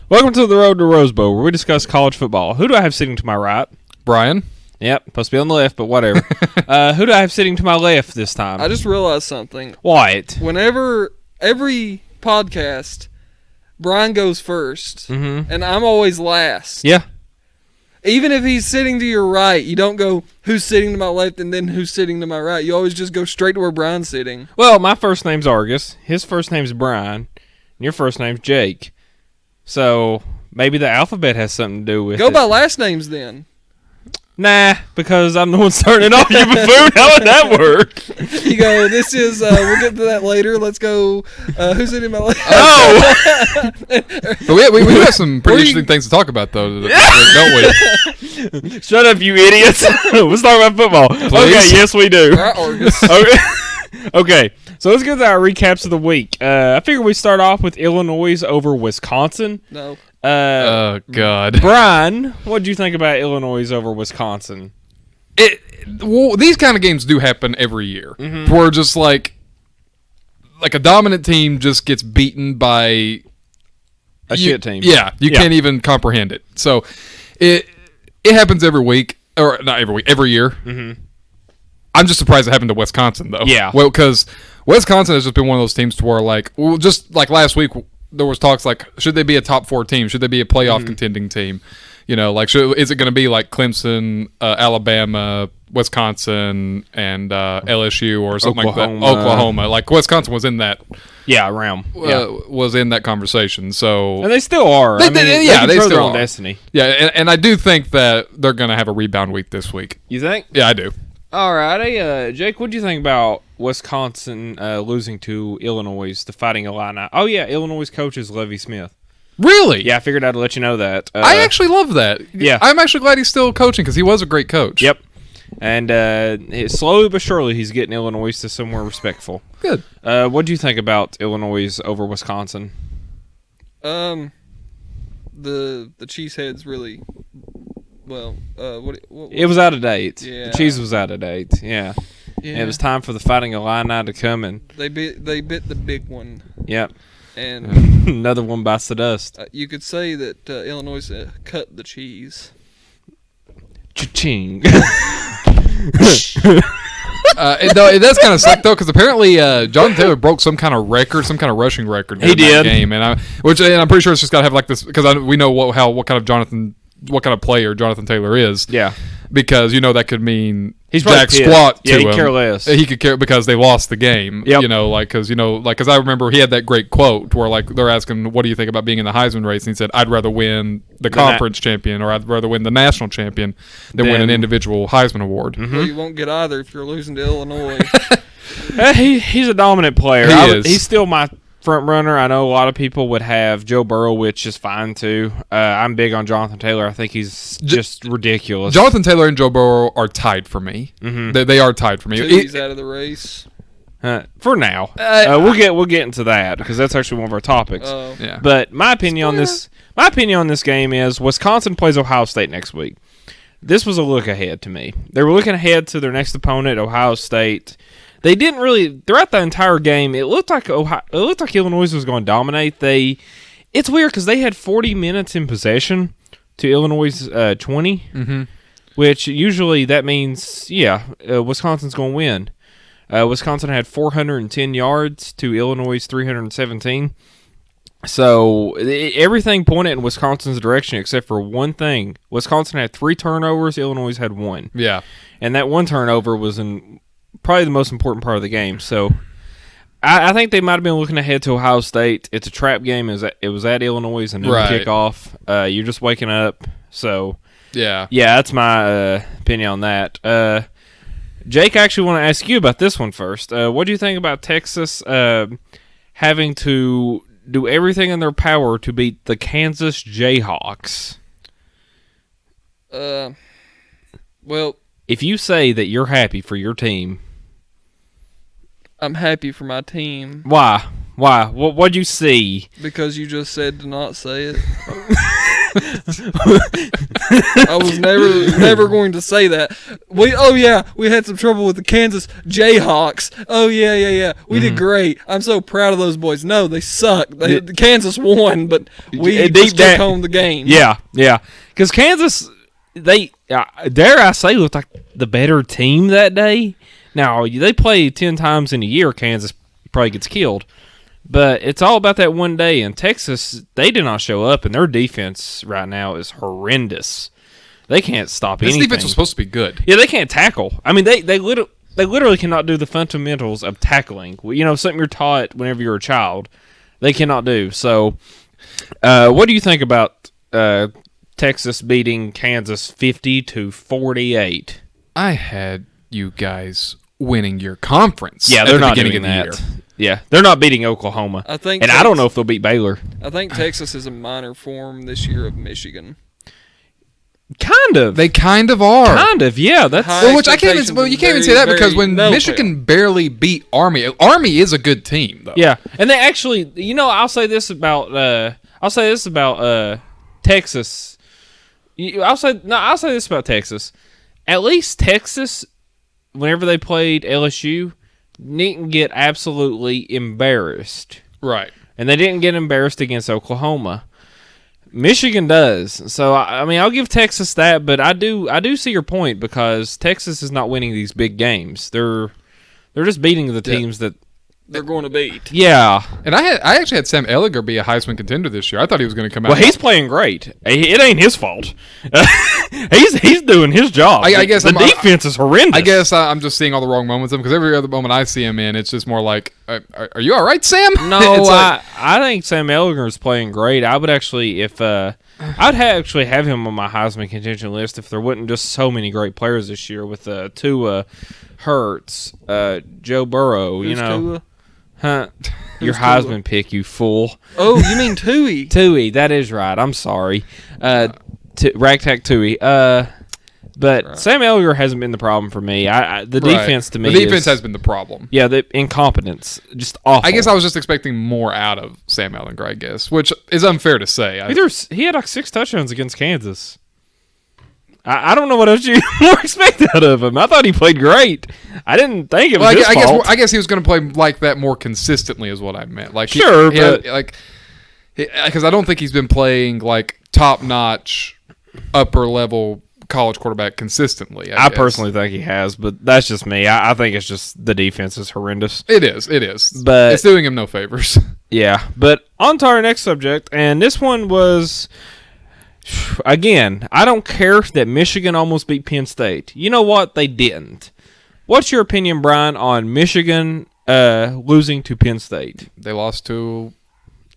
Welcome to the Road to Rose Bowl, where we discuss college football. Who do I have sitting to my right? Brian. Yep, supposed to be on the left, but whatever. Who do I have sitting to my left this time? I just realized something. What? Whenever every podcast, Brian goes first, and I'm always last. Yeah. Even if he's sitting to your right, you don't go, who's sitting to my left and then who's sitting to my right. You always just go straight to where Brian's sitting. Well, my first name's Argus. His first name's Brian. And your first name's Jake. So maybe the alphabet has something to do with it. Go by last names then. Nah, because I'm the one starting it off, you buffoon. How would that work? You go, this is, we'll get to that later. Let's go, who's sitting to my left? Oh! But we have some pretty interesting things to talk about, though, don't we? Shut up, you idiots. Let's talk about football. Please? Okay, yes, we do. All right, Argus. Okay, so let's get to our recaps of the week. I figure we start off with Illinois over Wisconsin. No. Oh, God. Brian, what did you think about Illinois over Wisconsin? Well, these kind of games do happen every year, where just like a dominant team just gets beaten by A shit team. Yeah, you can't even comprehend it. So it happens every week, or not every week, every year. Mm-hmm. I'm just surprised it happened to Wisconsin, though. Yeah. Well, because Wisconsin has just been one of those teams to where, like, well, just like last week, there was talks like, should they be a top 4 team? Should they be a playoff contending team? You know, like, is it going to be like Clemson, Alabama, Wisconsin, and LSU or something like that? Oklahoma. Like, Wisconsin was in that. Yeah, realm. Was in that conversation. So And they still are. They control still their own are. destiny. Yeah, and I do think that they're going to have a rebound week this week. You think? Yeah, I do. All right. Jake, what do you think about Wisconsin losing to Illinois, the Fighting Illini? Oh, yeah, Illinois' coach is Lovie Smith. Really? Yeah, I figured I'd let you know that. I actually love that. Yeah. I'm actually glad he's still coaching because he was a great coach. Yep. And slowly but surely, he's getting Illinois to somewhere respectful. Good. What do you think about Illinois over Wisconsin? The cheeseheads really, well, what It was out of date. Yeah. The cheese was out of date. Yeah. yeah. And it was time for the Fighting Illini to come and, They bit the big one, yep, and another one bites the dust. you could say that Illinois cut the cheese. Cha-ching. It does kind of suck though because apparently Jonathan Taylor broke some kind of rushing record. He in that did. game, and I'm pretty sure it's just got to have like this because we know what kind of player Jonathan Taylor is. Yeah. Because that could mean He's jack probably squat pissed. to Yeah, he'd him. care less. He could care because they lost the game. Yep. Because I remember he had that great quote where like they're asking, "What do you think about being in the Heisman race?" And he said, "I'd rather win the conference champion, or I'd rather win the national champion than win an individual Heisman award." Well, you won't get either if you're losing to Illinois. He's a dominant player. He is. He's still my front runner. I know a lot of people would have Joe Burrow, which is fine too. I'm big on Jonathan Taylor. I think he's just ridiculous. Jonathan Taylor and Joe Burrow are tied for me. Mm-hmm. They are tied for me. He's out of the race. For now, we'll get into that because that's actually one of our topics. Yeah. But my opinion on this game is Wisconsin plays Ohio State next week. This was a look ahead to me. They were looking ahead to their next opponent, Ohio State. They didn't really throughout the entire game. It looked like Illinois was going to dominate. It's weird because they had 40 minutes in possession to Illinois' 20, which usually that means Wisconsin's going to win. Wisconsin had 410 yards to Illinois' 317. So everything pointed in Wisconsin's direction except for one thing. Wisconsin had 3 turnovers. Illinois had 1. Yeah. And that one turnover was in probably the most important part of the game. So I think they might have been looking ahead to Ohio State. It's a trap game. It was at Illinois and then kickoff. You're just waking up. So yeah, that's my opinion on that. Jake, I actually want to ask you about this one first. What do you think about Texas having to do everything in their power to beat the Kansas Jayhawks? Well, if you say that you're happy for your team, I'm happy for my team. Why? What'd you see? Because you just said to not say it. I was never going to say that. We had some trouble with the Kansas Jayhawks. Oh yeah. We did great. I'm so proud of those boys. No, they suck. Kansas won, but we just took home the game. Yeah. Because Kansas, they dare I say, looked like the better team that day. Now they play 10 times in a year. Kansas probably gets killed. But it's all about that one day. In Texas, they did not show up, and their defense right now is horrendous. They can't stop anything. This defense was supposed to be good. Yeah, they can't tackle. I mean, they literally cannot do the fundamentals of tackling. You know, something you're taught whenever you're a child. They cannot do. So, what do you think about Texas beating Kansas 50-48? I had you guys winning your conference. Yeah, they're not doing that. Yeah, they're not beating Oklahoma. I don't know if they'll beat Baylor. I think Texas is a minor form this year of Michigan. Kind of. They kind of are. Kind of, yeah. That's which you can't even say that because when Michigan barely beat Army is a good team though. Yeah, and they actually, I'll say this about Texas. I'll say this about Texas. At least Texas, whenever they played LSU, didn't get absolutely embarrassed. Right. And they didn't get embarrassed against Oklahoma. Michigan does. So, I mean, I'll give Texas that, but I do see your point because Texas is not winning these big games. They're just beating the teams that they're going to beat. Yeah. And I actually had Sam Ehlinger be a Heisman contender this year. I thought he was going to come out. Well, he's playing great. It ain't his fault. He's doing his job. I guess the defense is horrendous. I guess I'm just seeing all the wrong moments of him because every other moment I see him in, it's just more like, are you all right, Sam? No, I think Sam Ehlinger is playing great. I would actually, I'd actually have him on my Heisman contention list if there wasn't just so many great players this year with Tua, Hurts, Joe Burrow. Who's Tua? Huh? Your Heisman pick, you fool. Oh, you mean Tui? Tui, that is right. I'm sorry. Ragtag Tui. But right. Sam Ehlinger hasn't been the problem for me. The defense to me, the defense has been the problem. Yeah, the incompetence, just awful. I guess I was just expecting more out of Sam Ehlinger, I guess, which is unfair to say. He had like 6 touchdowns against Kansas. I don't know what else you more expect out of him. I thought he played great. I didn't think it was his fault. I guess he was going to play like that more consistently is what I meant. Like sure, because I don't think he's been playing like top-notch, upper-level college quarterback consistently. I personally think he has, but that's just me. I think it's just the defense is horrendous. It is. But it's doing him no favors. Yeah, but on to our next subject, and this one was... Again, I don't care that Michigan almost beat Penn State. You know what? They didn't. What's your opinion, Brian, on Michigan losing to Penn State? They lost to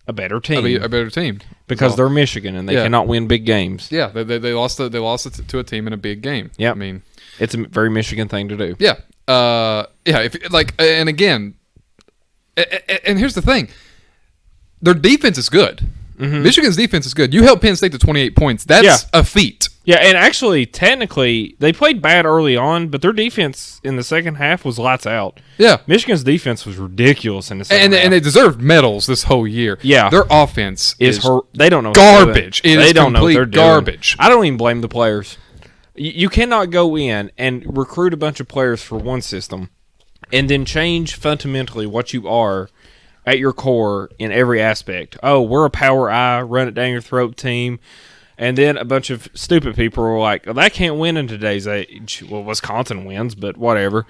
a better team. A better team. Because they're Michigan and they cannot win big games. Yeah, they lost to a team in a big game. Yeah, I mean, it's a very Michigan thing to do. Yeah, and again, and here's the thing: their defense is good. Mm-hmm. Michigan's defense is good. You held Penn State to 28 points. That's a feat. Yeah, and actually, technically, they played bad early on, but their defense in the second half was lights out. Yeah. Michigan's defense was ridiculous in the second half. And they deserved medals this whole year. Yeah. Their offense is they don't know garbage. They don't know what they're doing. Garbage. I don't even blame the players. You cannot go in and recruit a bunch of players for one system and then change fundamentally what you are at your core in every aspect. Oh, we're a power I, run it down your throat team. And then a bunch of stupid people were like, oh, that can't win in today's age. Well, Wisconsin wins, but whatever.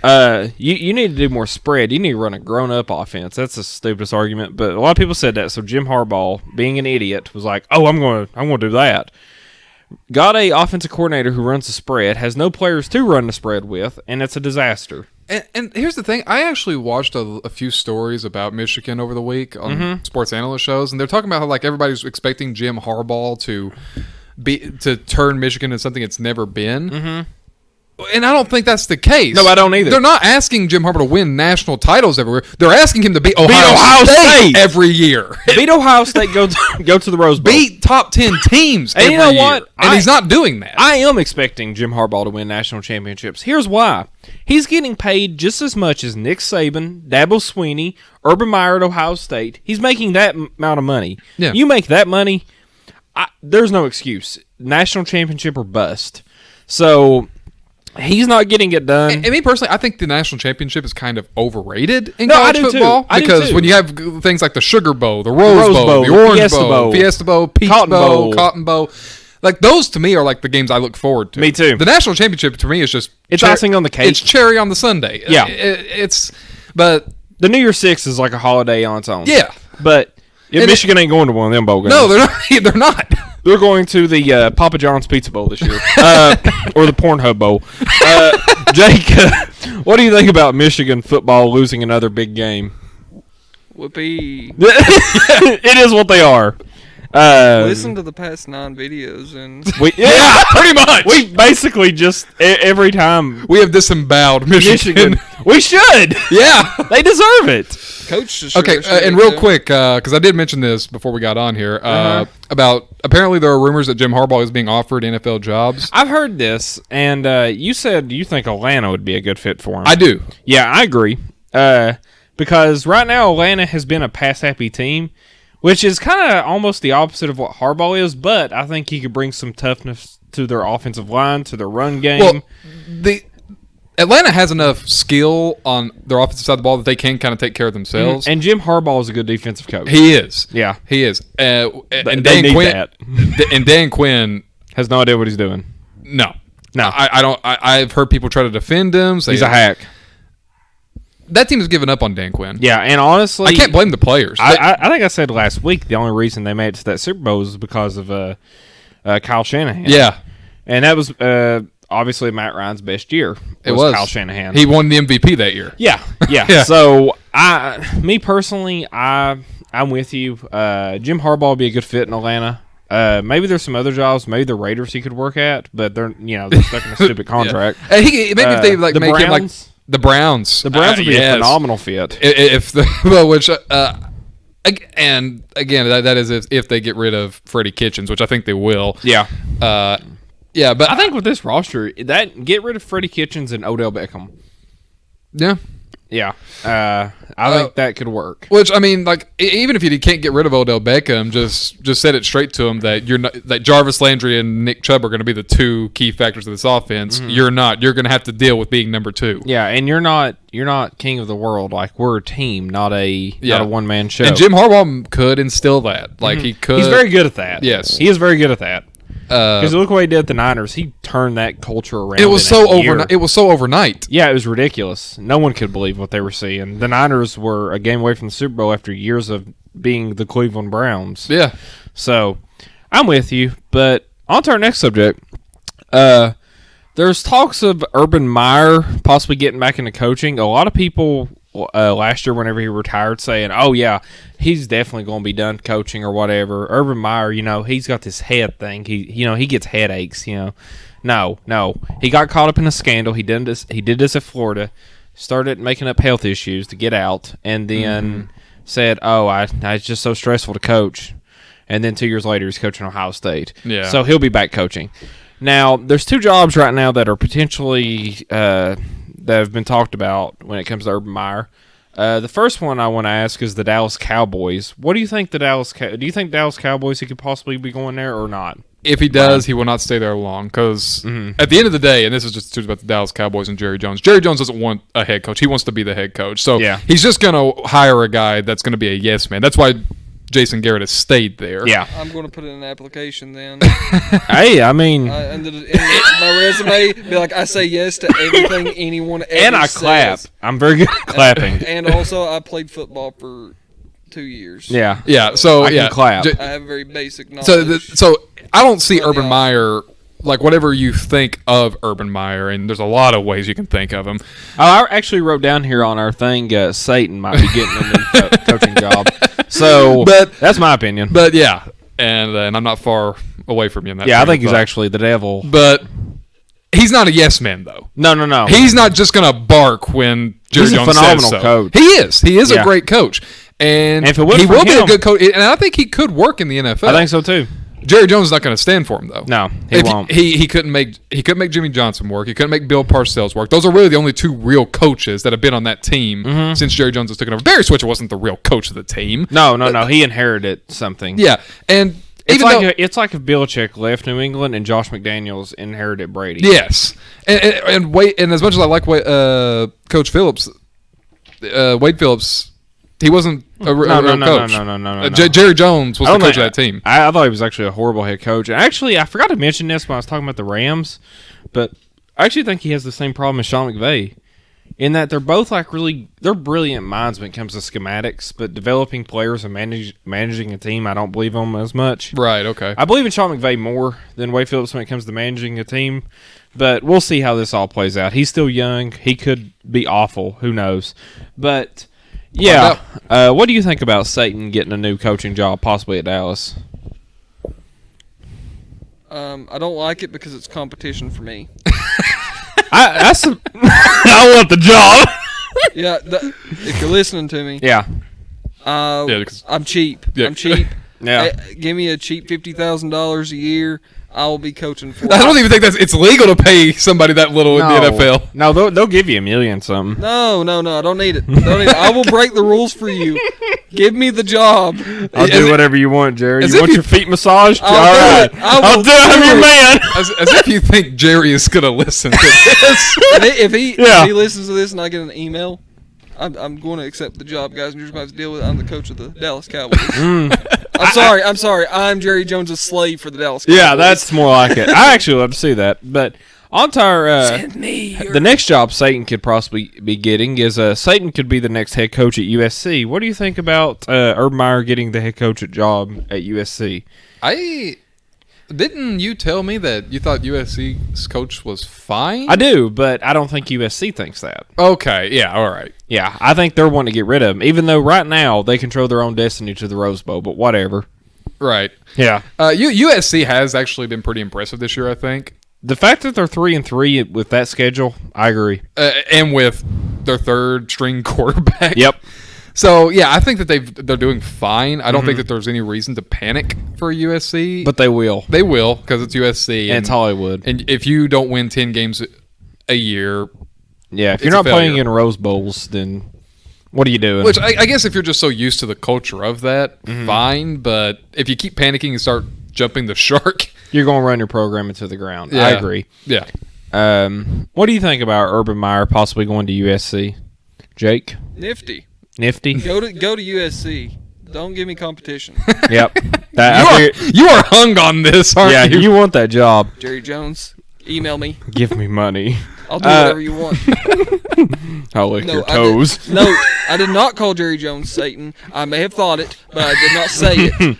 You need to do more spread. You need to run a grown-up offense. That's the stupidest argument. But a lot of people said that. So Jim Harbaugh, being an idiot, was like, oh, I'm going to do that. Got a offensive coordinator who runs the spread, has no players to run the spread with, and it's a disaster. And here's the thing. I actually watched a few stories about Michigan over the week on sports analyst shows, and they're talking about how like everybody's expecting Jim Harbaugh to turn Michigan into something it's never been. Mm-hmm. And I don't think that's the case. No, I don't either. They're not asking Jim Harbaugh to win national titles everywhere. They're asking him to beat Ohio State every year. Beat Ohio State, go to the Rose Bowl. Beat top 10 teams every year. And you know what? And he's not doing that. I am expecting Jim Harbaugh to win national championships. Here's why. He's getting paid just as much as Nick Saban, Dabo Swinney, Urban Meyer at Ohio State. He's making that amount of money. Yeah. You make that money, there's no excuse. National championship or bust. So he's not getting it done. And me personally, I think the national championship is kind of overrated in No, I college do too. football I do because too. when you have things like the Sugar Bowl, the Rose Bowl, the the Orange Fiesta Bowl, Fiesta Bowl, Peach Cotton Bowl, Bowl. Cotton Bowl, like those to me are like the games I look forward to. Me too. The national championship to me is just It's icing on the cake. It's cherry on the sundae. Yeah. But The New Year's Six is like a holiday on its own. yeah, But And Michigan ain't going to one of them bowl games. no, they're not. They're not. They're going to the Papa John's Pizza Bowl this year, or the Pornhub Bowl. Jake, what do you think about Michigan football losing another big game? Whoopee. It is what they are. Listen to the past 9 videos and Yeah, pretty much. We basically just every time We have disemboweled Michigan. Michigan, we should. Yeah. They deserve it. coach. Okay, and real quick, because I did mention this before we got on here, about apparently there are rumors that Jim Harbaugh is being offered NFL jobs. I've heard this, and you said you think Atlanta would be a good fit for him. I do. Yeah, I agree. Because right now Atlanta has been a pass-happy team, which is kind of almost the opposite of what Harbaugh is, but I think he could bring some toughness to their offensive line, to their run game. Well, the Atlanta has enough skill on their offensive side of the ball that they can kind of take care of themselves. And Jim Harbaugh is a good defensive coach. He is. Yeah. He is. And they Dan need Quinn. that. And Dan Quinn. Has no idea what he's doing. No. No. I don't. I've heard people try to defend him. Say He's a hack. That team has given up on Dan Quinn. Yeah, and honestly, I can't blame the players. I think I said last week the only reason they made it to that Super Bowl was because of Kyle Shanahan. Yeah. And that was obviously Matt Ryan's best year. It was Kyle Shanahan. He won the MVP that year. Yeah. Yeah. So me personally, I'm with you. Jim Harbaugh will be a good fit in Atlanta. Maybe there's some other jobs. Maybe the Raiders he could work at, but they're stuck in a stupid contract. And maybe if they like the make him like Browns? the Browns. The Browns would be yes. a phenomenal fit. If the well, which and again that is if they get rid of Freddie Kitchens, which I think they will. Yeah. Yeah, but I think with this roster, that get rid of Freddie Kitchens and Odell Beckham. yeah. Yeah, I think that could work. Which I mean, like even if you can't get rid of Odell Beckham, just set it straight to him that you're not that Jarvis Landry and Nick Chubb are going to be the two key factors of this offense. Mm-hmm. You're not. You're going to have to deal with being number 2. Yeah, and you're not king of the world. Like we're a team, not a one man show. And Jim Harbaugh could instill that. Like he could. He's very good at that. Yes. he is very good at that. Because look what he did at the Niners. He turned that culture around. It was in so a year. overnight. It was so overnight. Yeah, it was ridiculous. No one could believe what they were seeing. The Niners were a game away from the Super Bowl after years of being the Cleveland Browns. Yeah. So, I'm with you. But on to our next subject. There's talks of Urban Meyer possibly getting back into coaching. A lot of people last year, whenever he retired, saying, "Oh yeah, he's definitely going to be done coaching or whatever." Urban Meyer, he's got this head thing. He gets headaches. No, he got caught up in a scandal. He did this at Florida. Started making up health issues to get out, and then said, "Oh, it's just so stressful to coach." And then 2 years later, he's coaching Ohio State. Yeah. So he'll be back coaching. Now, there's 2 jobs right now that are potentially that have been talked about when it comes to Urban Meyer. The first one I want to ask is the Dallas Cowboys. What do you think do you think Dallas Cowboys he could possibly be going there or not? If he does, he will not stay there long because at the end of the day, and this is just true about the Dallas Cowboys and Jerry Jones. Jerry Jones doesn't want a head coach; he wants to be the head coach. So Yeah. he's just going to hire a guy that's going to be a yes man. That's why Jason Garrett has stayed there. Yeah. I'm going to put in an application then. Hey, I mean, In my resume, be like, I say yes to everything anyone ever and I clap. says. I'm very good at clapping. And also, I played football for 2 years. Yeah. Yeah. So I can clap. I have very basic knowledge. So I don't see On the Urban Meyer like whatever you think of Urban Meyer, and there's a lot of ways you can think of him. I actually wrote down here on our thing, Satan might be getting a new coaching job. So, But- that's my opinion. But yeah, and I'm not far away from you in that. Yeah, I train of think he's thought. actually the devil. But he's not a yes man though. No. He's not just gonna bark when Jerry He's a Jones phenomenal says so. coach. He is. He is Yeah. a great coach, and And if it wasn't he for will be a him- good coach. And I think he could work in the NFL. I think so too. Jerry Jones is not going to stand for him though. No, he won't. He couldn't make Jimmy Johnson work. He couldn't make Bill Parcells work. Those are really the only 2 real coaches that have been on that team since Jerry Jones has taken over. Barry Switzer wasn't the real coach of the team. No. He inherited something. Yeah, and It's like if Belichick left New England and Josh McDaniels inherited Brady. Yes, and wait, and as much as I like Coach Phillips, Wade Phillips, he wasn't a real coach. No. Jerry Jones was the coach of that team. I thought he was actually a horrible head coach. And actually, I forgot to mention this when I was talking about the Rams, but I actually think he has the same problem as Sean McVay, in that they're both they're brilliant minds when it comes to schematics, but developing players and managing a team, I don't believe them as much. Right. Okay. I believe in Sean McVay more than Wade Phillips when it comes to managing a team, but we'll see how this all plays out. He's still young. He could be awful. Who knows? But yeah, what do you think about Satan getting a new coaching job, possibly at Dallas? I don't like it because it's competition for me. I want the job. Yeah, if you're listening to me. Yeah. I'm cheap. Yeah. I'm cheap. Yeah. Give me a cheap $50,000 a year. I'll be coaching for. I don't even think it's illegal to pay somebody that little in the NFL. No, they'll give you $1 million something. No, I don't need it. I will break the rules for you. Give me the job. I'll do whatever you want, Jerry. You want your feet massaged? All I'll right. do it. I'll do it. I'm your man. As if you think Jerry is going to listen to this. If he listens to this and I get an email, I'm going to accept the job, guys. And you're just going to have to deal with it. I'm the coach of the Dallas Cowboys. I'm sorry. I'm Jerry Jones' slave for the Dallas Cowboys. Yeah, that's more like it. I actually love to see that. But on to our the next job Satan could possibly be getting is Satan could be the next head coach at USC. What do you think about Urban Meyer getting the head coach job at USC? Didn't you tell me that you thought USC's coach was fine? I do, but I don't think USC thinks that. Okay, yeah, all right. Yeah, I think they're wanting to get rid of him, even though right now they control their own destiny to the Rose Bowl, but whatever. Right. Yeah. USC has actually been pretty impressive this year, I think. The fact that they're 3-3 with that schedule, I agree. And with their third-string quarterback. Yep. So, yeah, I think that they're doing fine. I don't think that there's any reason to panic for USC. But they will. They will, because it's USC. And it's Hollywood. And if you don't win 10 games a year... Yeah, if you're not playing in Rose Bowls, then what are you doing? Which, I guess if you're just so used to the culture of that, fine. But if you keep panicking and start jumping the shark... You're going to run your program into the ground. Yeah. I agree. Yeah. What do you think about Urban Meyer possibly going to USC? Jake? Nifty. Go to USC. Don't give me competition. Yep. You are hung on this, aren't you? Yeah, you want that job. Jerry Jones, email me. Give me money. I'll do whatever you want. I'll lick your toes. I did not call Jerry Jones Satan. I may have thought it, but I did not say it.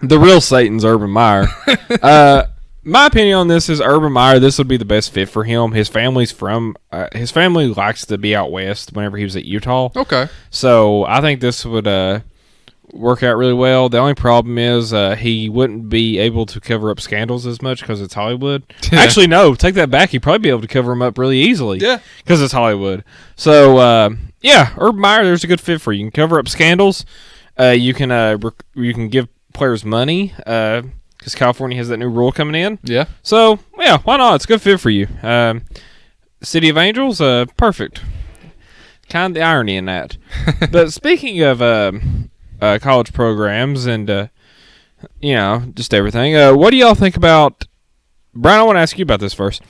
The real Satan's Urban Meyer. My opinion on this is Urban Meyer, this would be the best fit for him. His family likes to be out west whenever he was at Utah. Okay. So I think this would work out really well. The only problem is he wouldn't be able to cover up scandals as much because it's Hollywood. Yeah. Actually, no, take that back. He'd probably be able to cover them up really easily. Yeah. Because it's Hollywood. So, Urban Meyer, there's a good fit for you. You can cover up scandals. You can give players money because California has that new rule coming in. Yeah. So, yeah, why not? It's a good fit for you. City of Angels, perfect. Kind of the irony in that. But speaking of college programs and, just everything, what do y'all think about... Brian, I want to ask you about this first.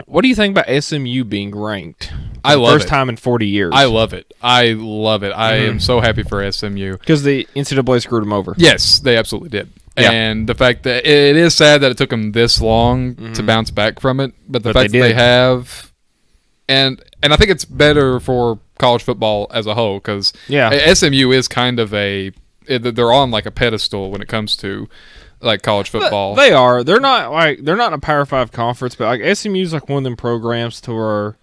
What do you think about SMU being ranked? I love it. First time in 40 years. I love it. I am so happy for SMU. Because the NCAA screwed them over. Yes, they absolutely did. Yeah. And the fact that it is sad that it took them this long to bounce back from it, but the fact that they have, and I think it's better for college football as a whole because SMU is kind of they're on like a pedestal when it comes to like college football. But they are. They're not in a Power 5 conference, but like SMU's like one of them programs to where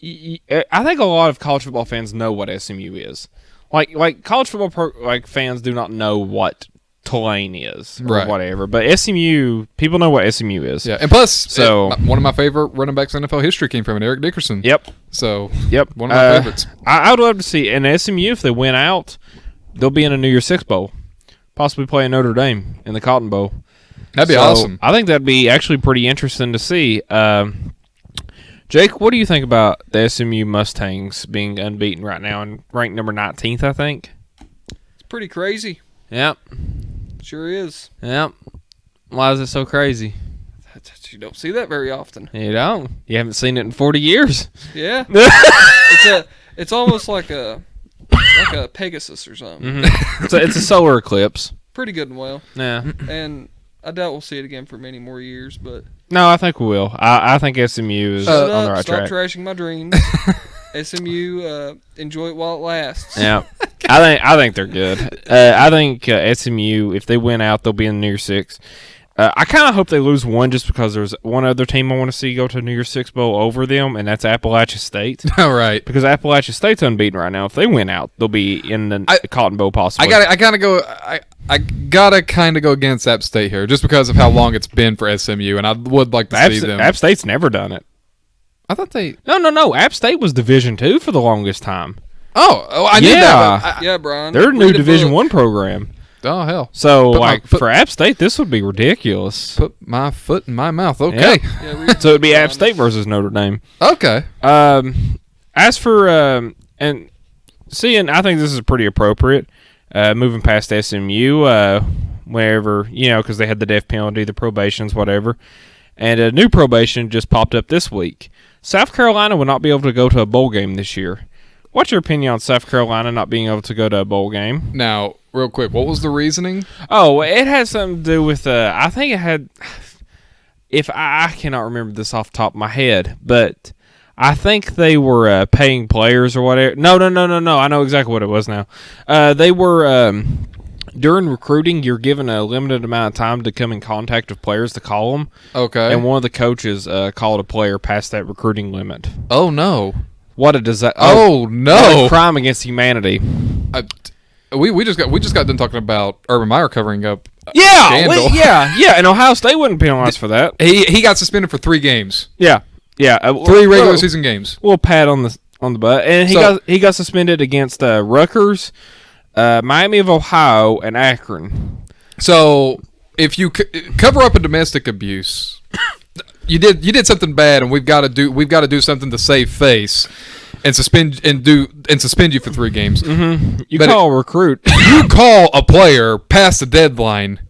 I think a lot of college football fans know what SMU is. Like college football fans do not know what Tulane is or whatever, but SMU people know what SMU is. Yeah, and plus, one of my favorite running backs in NFL history came from it, Eric Dickerson. Yep. So one of my favorites. I would love to see an SMU if they win out, they'll be in a New Year's Six bowl, possibly playing Notre Dame in the Cotton Bowl. That'd be awesome. I think that'd be actually pretty interesting to see. Jake, what do you think about the SMU Mustangs being unbeaten right now and ranked number 19th? I think it's pretty crazy. Yep. Sure is. Yep. Why is it so crazy? You don't see that very often. You don't. You haven't seen it in 40 years. Yeah. It's almost like a Pegasus or something. It's a solar eclipse. Pretty good and well. Yeah. And I doubt we'll see it again for many more years, but No, I think we will. I think SMU is shut on the up, right stop track. trashing my dreams. SMU, enjoy it while it lasts. Yeah. I think they're good. I think SMU, if they win out, they'll be in the New Year's Six. I kind of hope they lose one just because there's one other team I want to see go to New Year's Six Bowl over them, and that's Appalachia State. All right. Because Appalachia State's unbeaten right now. If they win out, they'll be in the Cotton Bowl possibly. I gotta kind of go against App State here, just because of how long it's been for SMU, and I would like to see them. App State's never done it. I thought they. No. App State was Division II for the longest time. I knew that. But Yeah, Brian. They're a new read Division book. I program. Oh hell! So, Put my- for App State, this would be ridiculous. Put my foot in my mouth. Okay. Yeah, read So it'd be the book, App State versus Notre Dame. Okay. As for and seeing, I think this is pretty appropriate. Moving past SMU, wherever because they had the death penalty, the probations, whatever, and a new probation just popped up this week. South Carolina will not be able to go to a bowl game this year. What's your opinion on South Carolina not being able to go to a bowl game? Now, real quick, what was the reasoning? Oh, it had something to do with I think it had. If I cannot remember this off the top of my head, but I think they were paying players or whatever. No. I know exactly what it was now. They were during recruiting. You're given a limited amount of time to come in contact with players to call them. Okay. And one of the coaches called a player past that recruiting limit. Oh no. What a disaster! Oh What no. a crime against humanity! We just got done talking about Urban Meyer covering up. Yeah, scandal. yeah, and Ohio State wouldn't penalize for that. He got suspended for 3 games. Yeah. 3 regular season games. We'll pat on the butt, and he got suspended against Rutgers, Miami of Ohio, and Akron. So if you cover up a domestic abuse, you did something bad, and we've got to do something to save face, and suspend you for 3 games. Mm-hmm. You But call a recruit. You call a player past the deadline,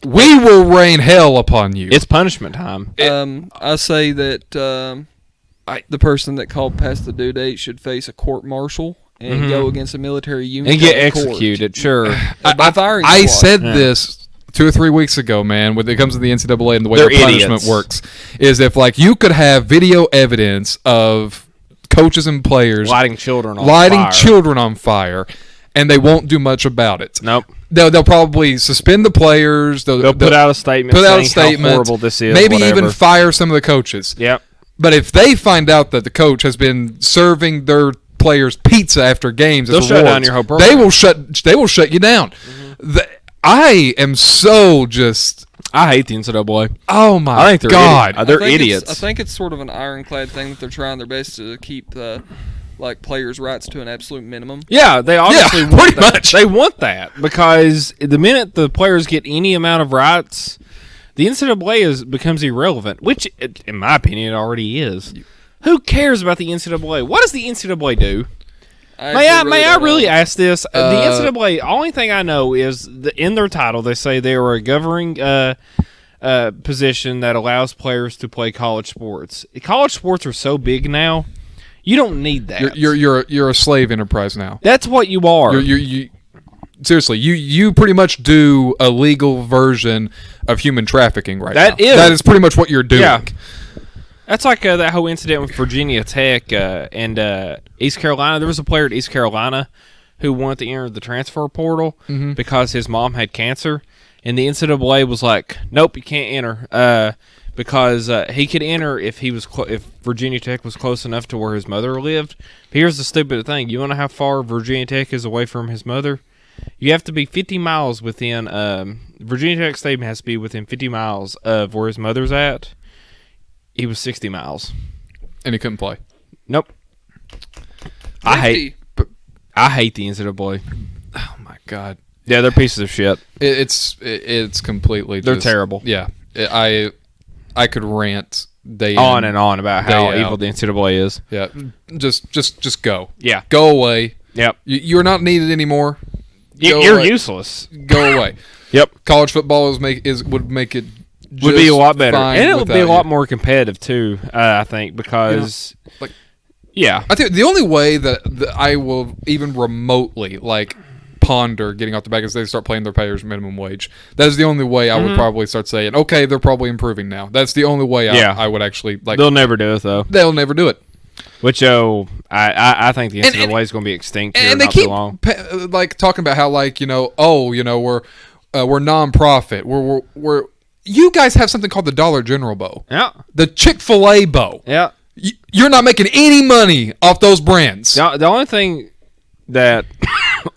we will rain hell upon you. It's punishment time. I say that the person that called past the due date should face a court martial and go against a military unit And get of court. executed, sure. By firing I squad. said this 2 or 3 weeks ago, man, when it comes to the NCAA and the way They're their punishment idiots. works, is if you could have video evidence of coaches and players Lighting children on lighting fire. children on fire, and they won't do much about it. Nope. They'll probably suspend the players. They'll put out a statement saying how horrible this is. Maybe whatever. even fire some of the coaches. Yep. But if they find out that the coach has been serving their players pizza after games, as They'll shut down rewards, your whole program. They will shut you down. I am so just. I hate the NCAA. Oh my I think they're God! They're I think idiots. I think it's sort of an ironclad thing that they're trying their best to keep players' rights to an absolute minimum. Yeah, they obviously want pretty that. much. They want that because the minute the players get any amount of rights, the NCAA becomes irrelevant, which, in my opinion, it already is. Who cares about the NCAA? What does the NCAA do? May I really ask this? The NCAA, only thing I know is in their title they say they are a governing position that allows players to play college sports. College sports are so big now, you don't need that. You're a slave enterprise now. That's what you are. You seriously, you pretty much do a legal version of human trafficking right now. That is pretty much what you're doing. Yeah. That's like that whole incident with Virginia Tech and East Carolina. There was a player at East Carolina who wanted to enter the transfer portal because his mom had cancer, and the NCAA was like, "Nope, you can't enter," because he could enter if if Virginia Tech was close enough to where his mother lived. But here's the stupid thing: you want to know how far Virginia Tech is away from his mother? You have to be 50 miles within. Virginia Tech Stadium has to be within 50 miles of where his mother's at. He was 60 miles. And he couldn't play. Nope. I hate the NCAA. Oh my God. Yeah, they're pieces of shit. It's completely. They're terrible. Yeah, I could rant day On in, and on about how day evil out. the NCAA is. Yeah, just go. Yeah. Go away. Yep. You're not needed anymore. Go You're away. useless. Go away. Yep. College football would make it Would be a lot better, fine and it would be a without lot you. more competitive too. I think because, like- yeah, I think the only way that I will even remotely like ponder getting off the back is they start paying their players minimum wage. That is the only way I would probably start saying, okay, they're probably improving now. That's the only way I would actually like. they'll never do it though. They'll never do it. Which I think the NCAA is going to be extinct here And they not keep too long. like talking about how like we're nonprofit. We're you guys have something called the Dollar General bow, Yeah, the Chick-fil-A bow. yeah. You're not making any money off those brands. The only thing that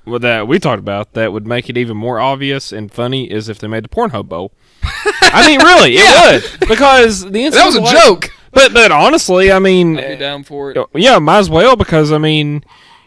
that we talked about that would make it even more obvious and funny is if they made the Pornhub bowl. I mean, really, it would, because the NCAA, That was a joke. But honestly, I mean, I'd be down for it. yeah, might as well, because I mean,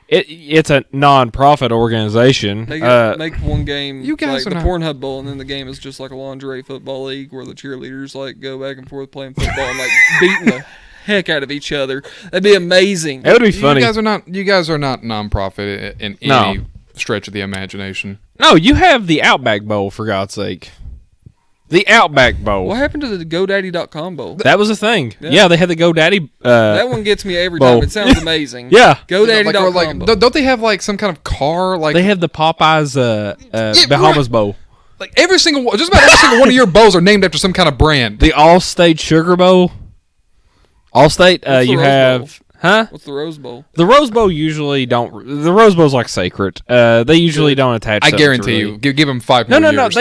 it's a non-profit organization. Make one game you guys like are the not- Pornhub Bowl, and then the game is just like a lingerie football league where the cheerleaders like go back and forth playing football and like beating the heck out of each other. That'd be amazing. It would be funny. You guys are not nonprofit in any stretch of the imagination. No, you have the Outback Bowl, for God's sake. The Outback Bowl. What happened to the GoDaddy.com Bowl? That was a thing. Yeah. Yeah, they had the GoDaddy. That one gets me every Bowl. time. It sounds amazing. Yeah. GoDaddy.com Like, Bowl. don't they have like some kind of car like They have the Popeyes Bahamas right. Bowl. like just about every single one of your bowls are named after some kind of brand. The All-State Sugar Bowl. All-State, What's the you Rose have... Bowl? Huh? What's the Rose Bowl? The Rose Bowl usually don't... The Rose Bowl's like sacred. They usually don't attach I something to guarantee really- you. Give them 5 No, more no, no. years.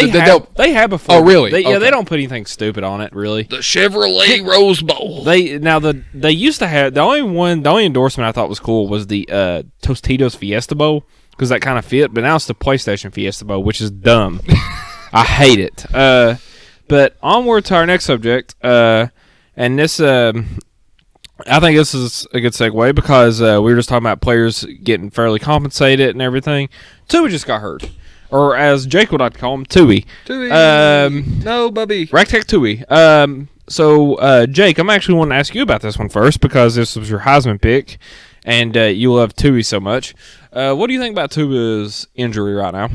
They have before. Oh, really? They Okay. don't put anything stupid on it, really. The Chevrolet Rose Bowl. They used to have... The only endorsement I thought was cool was the Tostitos Fiesta Bowl, because that kind of fit, but now it's the PlayStation Fiesta Bowl, which is dumb. I hate it. But onward to our next subject, and this... I think this is a good segue, because we were just talking about players getting fairly compensated and everything. Tui just got hurt. Or as Jake would like to call him, Tui. Tui. Um, No, Bubby. Ragtag Tui. So, Jake, I'm actually wanting to ask you about this one first, because this was your Heisman pick, and you love Tui so much. What do you think about Tui's injury right now?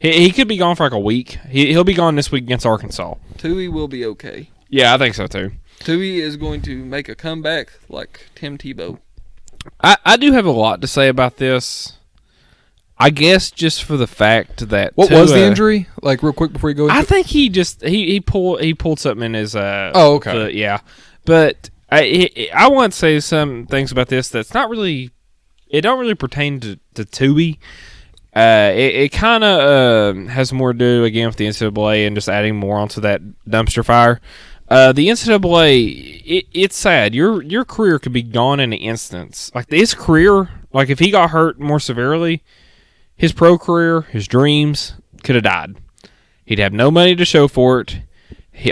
He could be gone for like a week. He'll be gone this week against Arkansas. Tui will be okay. Yeah, I think so too. Tui is going to make a comeback like Tim Tebow. I do have a lot to say about this. I guess just for the fact that What was the Tua- injury? Like real quick before you go into I think he just he pulled something in his Oh, okay. foot, yeah. But I want to say some things about this that's not really, it don't really pertain to Tui. It kind of has more to do again with the NCAA and just adding more onto that dumpster fire. The NCAA, it's sad. Your career could be gone in an instant. Like his career, like if he got hurt more severely, his pro career, his dreams could have died. He'd have no money to show for it.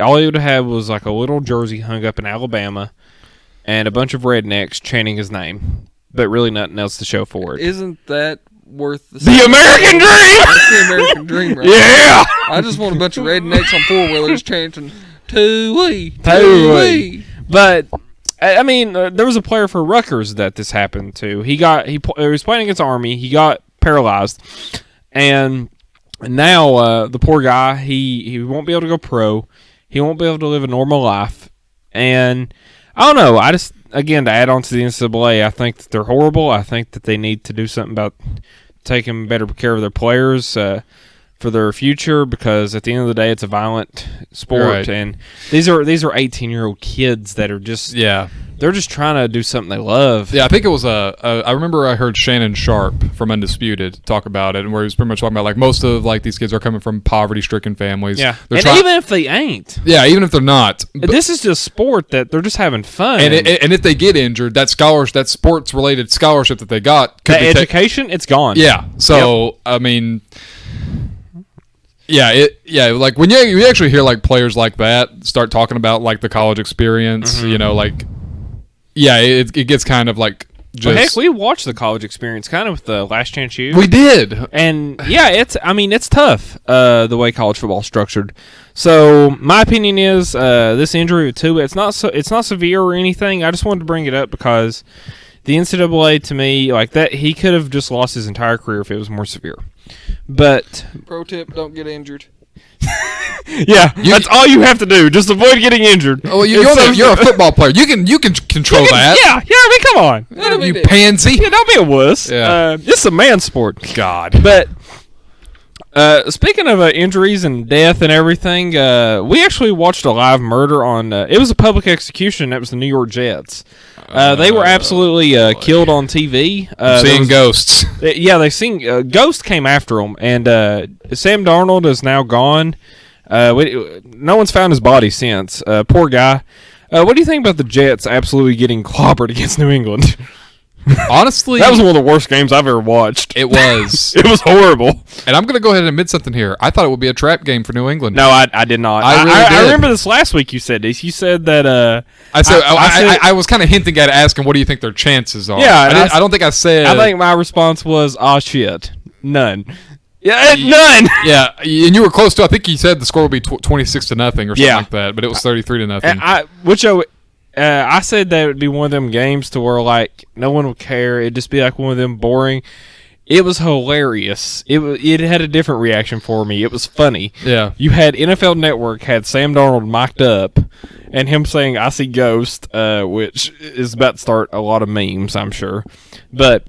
All he would have was like a little jersey hung up in Alabama and a bunch of rednecks chanting his name, but really nothing else to show for it. Isn't that worth the American dream! That's the American dream, right? Yeah! I just want a bunch of rednecks on four-wheelers chanting, Tui, Tui. Tui. But I mean, there was a player for Rutgers that this happened to. He was playing against Army. He got paralyzed, and now the poor guy he won't be able to go pro. He won't be able to live a normal life, and I don't know. I just, again, to add on to the NCAA, I think that they're horrible. I think that they need to do something about taking better care of their players for their future, because at the end of the day, it's a violent sport, Right. and these are 18-year-old kids that are just they're just trying to do something they love. Yeah, I think it was I remember I heard Shannon Sharp from Undisputed talk about it, and where he was pretty much talking about like most of like these kids are coming from poverty-stricken families. Yeah, They're and try- even if they ain't, yeah, even if they're not, but- this is just sport that they're just having fun. and if they get injured, that sports-related scholarship that they got could that be education, it's gone. Yeah. So I mean, like when you actually hear like players like that start talking about like the college experience, Mm-hmm. you know, like it gets kind of like just Well, heck, we watched the college experience kind of with the Last Chance U. we did. And yeah, it's tough the way college football is structured. So my opinion is this injury too. It's not severe or anything. I just wanted to bring it up because the NCAA, to me, like that, he could have just lost his entire career if it was more severe. But Pro tip, don't get injured. Yeah, that's all you have to do. Just avoid getting injured. Oh, you're a football player. You can control that. Yeah, I mean, come on. You pansy. Yeah, don't be a wuss. Yeah. It's a man sport. God. But speaking of injuries and death and everything, we actually watched a live murder on. It was a public execution. That was the New York Jets. They were absolutely killed on TV. Seeing ghosts. They seen Ghost came after them, and Sam Darnold is now gone. No one's found his body since. Poor guy. What do you think about the Jets absolutely getting clobbered against New England? Honestly, that was one of the worst games I've ever watched. It was. It was horrible. And I'm going to go ahead and admit something here. I thought it would be a trap game for New England. No, I did not. I really did. I remember this last week you said this. You said that... I was kind of hinting at asking, what do you think their chances are? Yeah. I don't think I said... I think my response was, shit. None. Yeah, none. Yeah, and you were close to... I think you said the score would be 26-0 or something like that, but it was 33-0. I said that it would be one of them games to where, like, no one would care. It'd just be, like, one of them boring... It was hilarious. It had a different reaction for me. It was funny. Yeah. You had NFL Network had Sam Darnold mic'd up, and him saying "I see ghost," which is about to start a lot of memes, I'm sure. But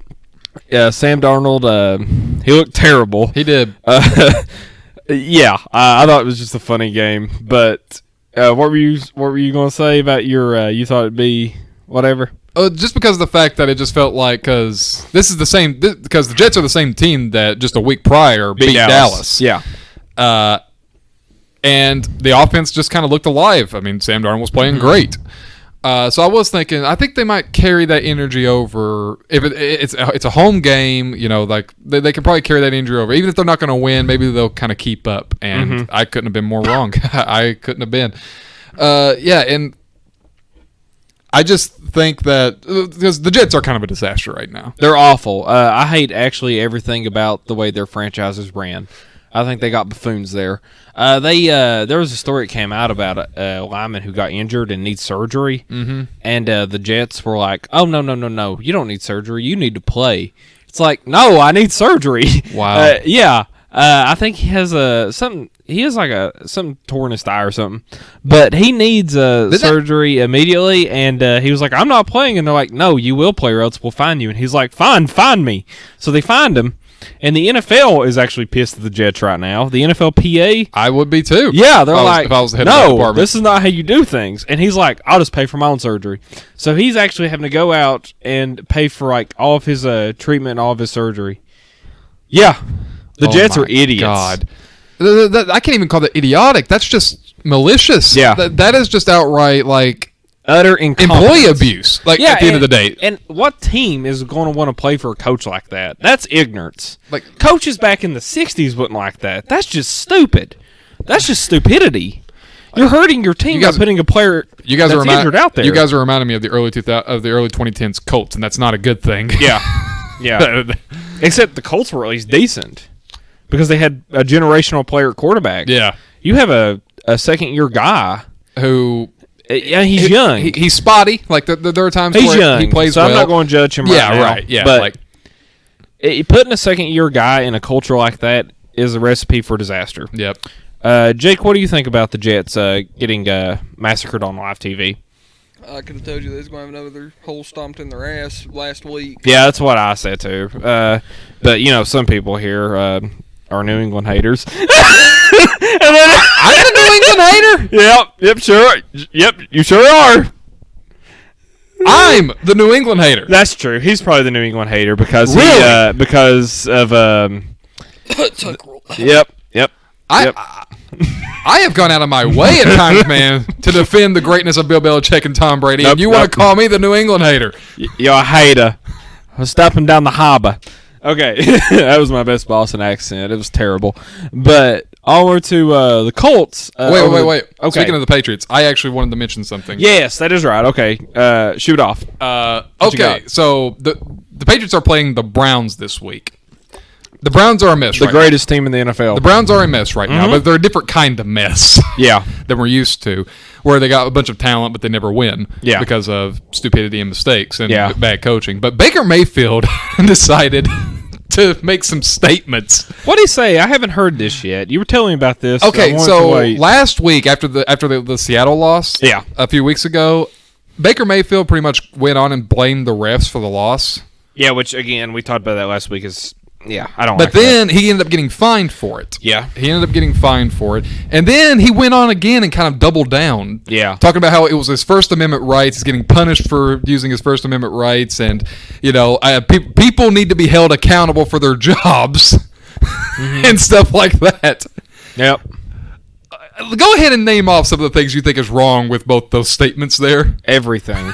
Sam Darnold, he looked terrible. He did. Yeah, I thought it was just a funny game. But what were you going to say about your? You thought it'd be whatever. Just because of the fact that it just felt like because the Jets are the same team that just a week prior beat Dallas. Yeah. And the offense just kind of looked alive. I mean, Sam Darnold was playing great. So I was thinking, I think they might carry that energy over. If it's a home game, like they can probably carry that energy over. Even if they're not going to win, maybe they'll kind of keep up. And I couldn't have been more wrong. I couldn't have been. And I just think that because the Jets are kind of a disaster right now. They're awful. I hate actually everything about the way their franchises ran. I think they got buffoons there. There was a story that came out about a lineman who got injured and needs surgery, and the Jets were like, "Oh no, you don't need surgery. You need to play." It's like, no, I need surgery. Wow. I think he has something. He has like something torn his thigh or something, but he needs surgery immediately. And he was like, "I'm not playing," and they're like, "No, you will play, or else we'll find you." And he's like, "Fine, find me." So they find him, and the NFL is actually pissed at the Jets right now. The NFLPA, I would be too. Yeah, they're like, if I was the head of that "No, department. this is not how you do things." And he's like, "I'll just pay for my own surgery." So he's actually having to go out and pay for like all of his treatment and all of his surgery. Yeah. The Jets are idiots. God. I can't even call that idiotic. That's just malicious. Yeah. That is just outright, like, utter incompetence. employee abuse, at the end of the day. And what team is going to want to play for a coach like that? That's ignorance. Like, coaches back in the 60s wouldn't like that. That's just stupid. That's just stupidity. You're hurting your team by putting a player that's injured out there. You guys are reminding me of the early 2010s Colts, and that's not a good thing. Yeah. Yeah. Except the Colts were at least decent. Because they had a generational player at quarterback. Yeah. You have a second-year guy who... Yeah, he's young. He's spotty. Like, there are times he's where young, he plays so well. I'm not going to judge him right now. Right. Yeah, but putting a second-year guy in a culture like that is a recipe for disaster. Yep. Jake, what do you think about the Jets getting massacred on live TV? I could have told you they was going to have another hole stomped in their ass last week. Yeah, that's what I said too. But, some people here... are New England haters. I'm a New England hater? Yep, sure. Yep, you sure are. I'm the New England hater. That's true. He's probably the New England hater because really? Because of Yep. I have gone out of my way at times, man, to defend the greatness of Bill Belichick and Tom Brady. And you want to call me the New England hater? You're a hater. I was stopping down the harbor. Okay, that was my best Boston accent. It was terrible. But onward to the Colts. Wait. Okay. Speaking of the Patriots, I actually wanted to mention something. Yes, that is right. Okay, shoot off. Okay, so the Patriots are playing the Browns this week. The Browns are a mess The greatest team in the NFL. The Browns are a mess right now, but they're a different kind of mess than we're used to, where they got a bunch of talent, but they never win because of stupidity and mistakes and bad coaching. But Baker Mayfield decided to make some statements. What did he say? I haven't heard this yet. You were telling me about this. I Okay, wanted so to wait. last week after the Seattle loss, Yeah. a few weeks ago, Baker Mayfield pretty much went on and blamed the refs for the loss. Yeah, which again we talked about that last week. I don't. But like that. then he ended up getting fined for it. Yeah. He ended up getting fined for it. And then he went on again and kind of doubled down. Yeah. Talking about how it was his First Amendment rights. He's getting punished for using his First Amendment rights. And, people need to be held accountable for their jobs and stuff like that. Yep. Go ahead and name off some of the things you think is wrong with both those statements there. Everything.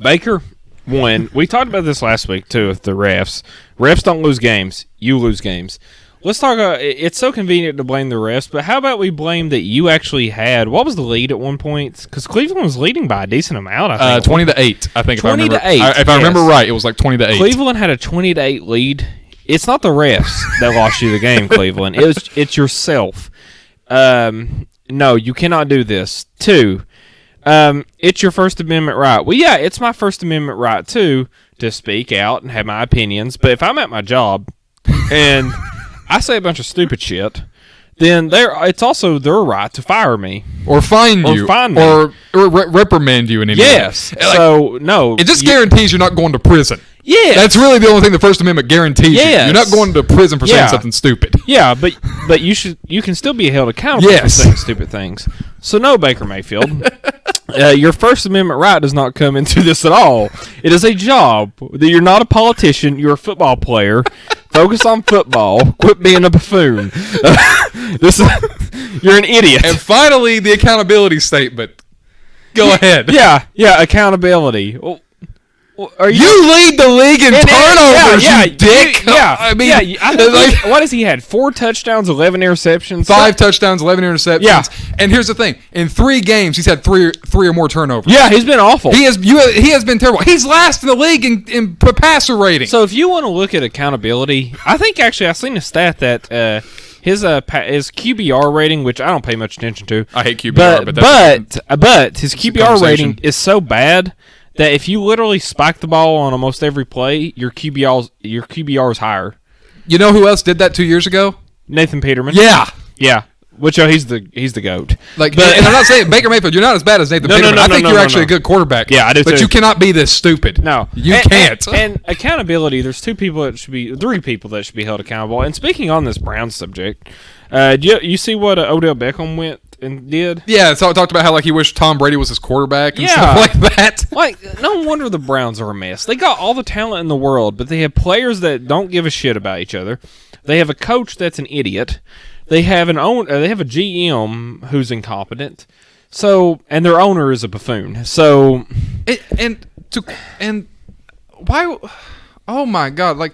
Baker won. We talked about this last week too with the refs. Refs don't lose games. You lose games. Let's talk. It's so convenient to blame the refs, but how about we blame that you actually had? What was the lead at one point? Because Cleveland was leading by a decent amount. I think 20-8. I think 20 to 8. If I remember right, it was like 20-8. Cleveland had a 20-8 lead. It's not the refs that lost you the game, Cleveland. It's yourself. No, you cannot do this. 2, it's your First Amendment right. Well, yeah, it's my First Amendment right too to speak out and have my opinions. But if I'm at my job and I say a bunch of stupid shit, then it's also their right to fire me or fine or you, fine me. or reprimand you in any Yes. way. So no, It just guarantees you're not going to prison. yeah, That's really the only thing the First Amendment guarantees you. Yes. You're not going to prison for saying Yeah. something stupid. yeah, but you can still be held accountable Yes. for saying stupid things. So no, Baker Mayfield. Your First Amendment right does not come into this at all. It is a job. You're not a politician. You're a football player. Focus on football. Quit being a buffoon. You're an idiot. And finally, the accountability statement. Go ahead. Yeah, accountability. Well, are You lead the league in turnovers, you dick. I mean, what has he had? 4 touchdowns, 11 interceptions, 5 touchdowns, 11 interceptions. Yeah. And here's the thing: in 3 games, he's had three or more turnovers. Yeah, he's been awful. He has been terrible. He's last in the league in passer rating. So if you want to look at accountability, I think actually I've seen a stat that his QBR rating, which I don't pay much attention to. I hate QBR, but his QBR conversation. rating is so bad that if you literally spike the ball on almost every play, your QBR is higher. You know who else did that 2 years ago? Nathan Peterman. Yeah. Yeah. Which he's the goat. And I'm not saying Baker Mayfield, you're not as bad as Nathan Peterman. I think you're actually a good quarterback. Yeah, I do But too. you cannot be this stupid. No, You can't. And accountability. There's 3 people that should be held accountable. And speaking on this Browns subject, you see what Odell Beckham went and did? Yeah, so I talked about how he wished Tom Brady was his quarterback and Yeah. stuff like that. Like, no wonder the Browns are a mess. They got all the talent in the world, but they have players that don't give a shit about each other. They have a coach that's an idiot. They have They have a GM who's incompetent. So, and their owner is a buffoon. So, And why? Oh my God!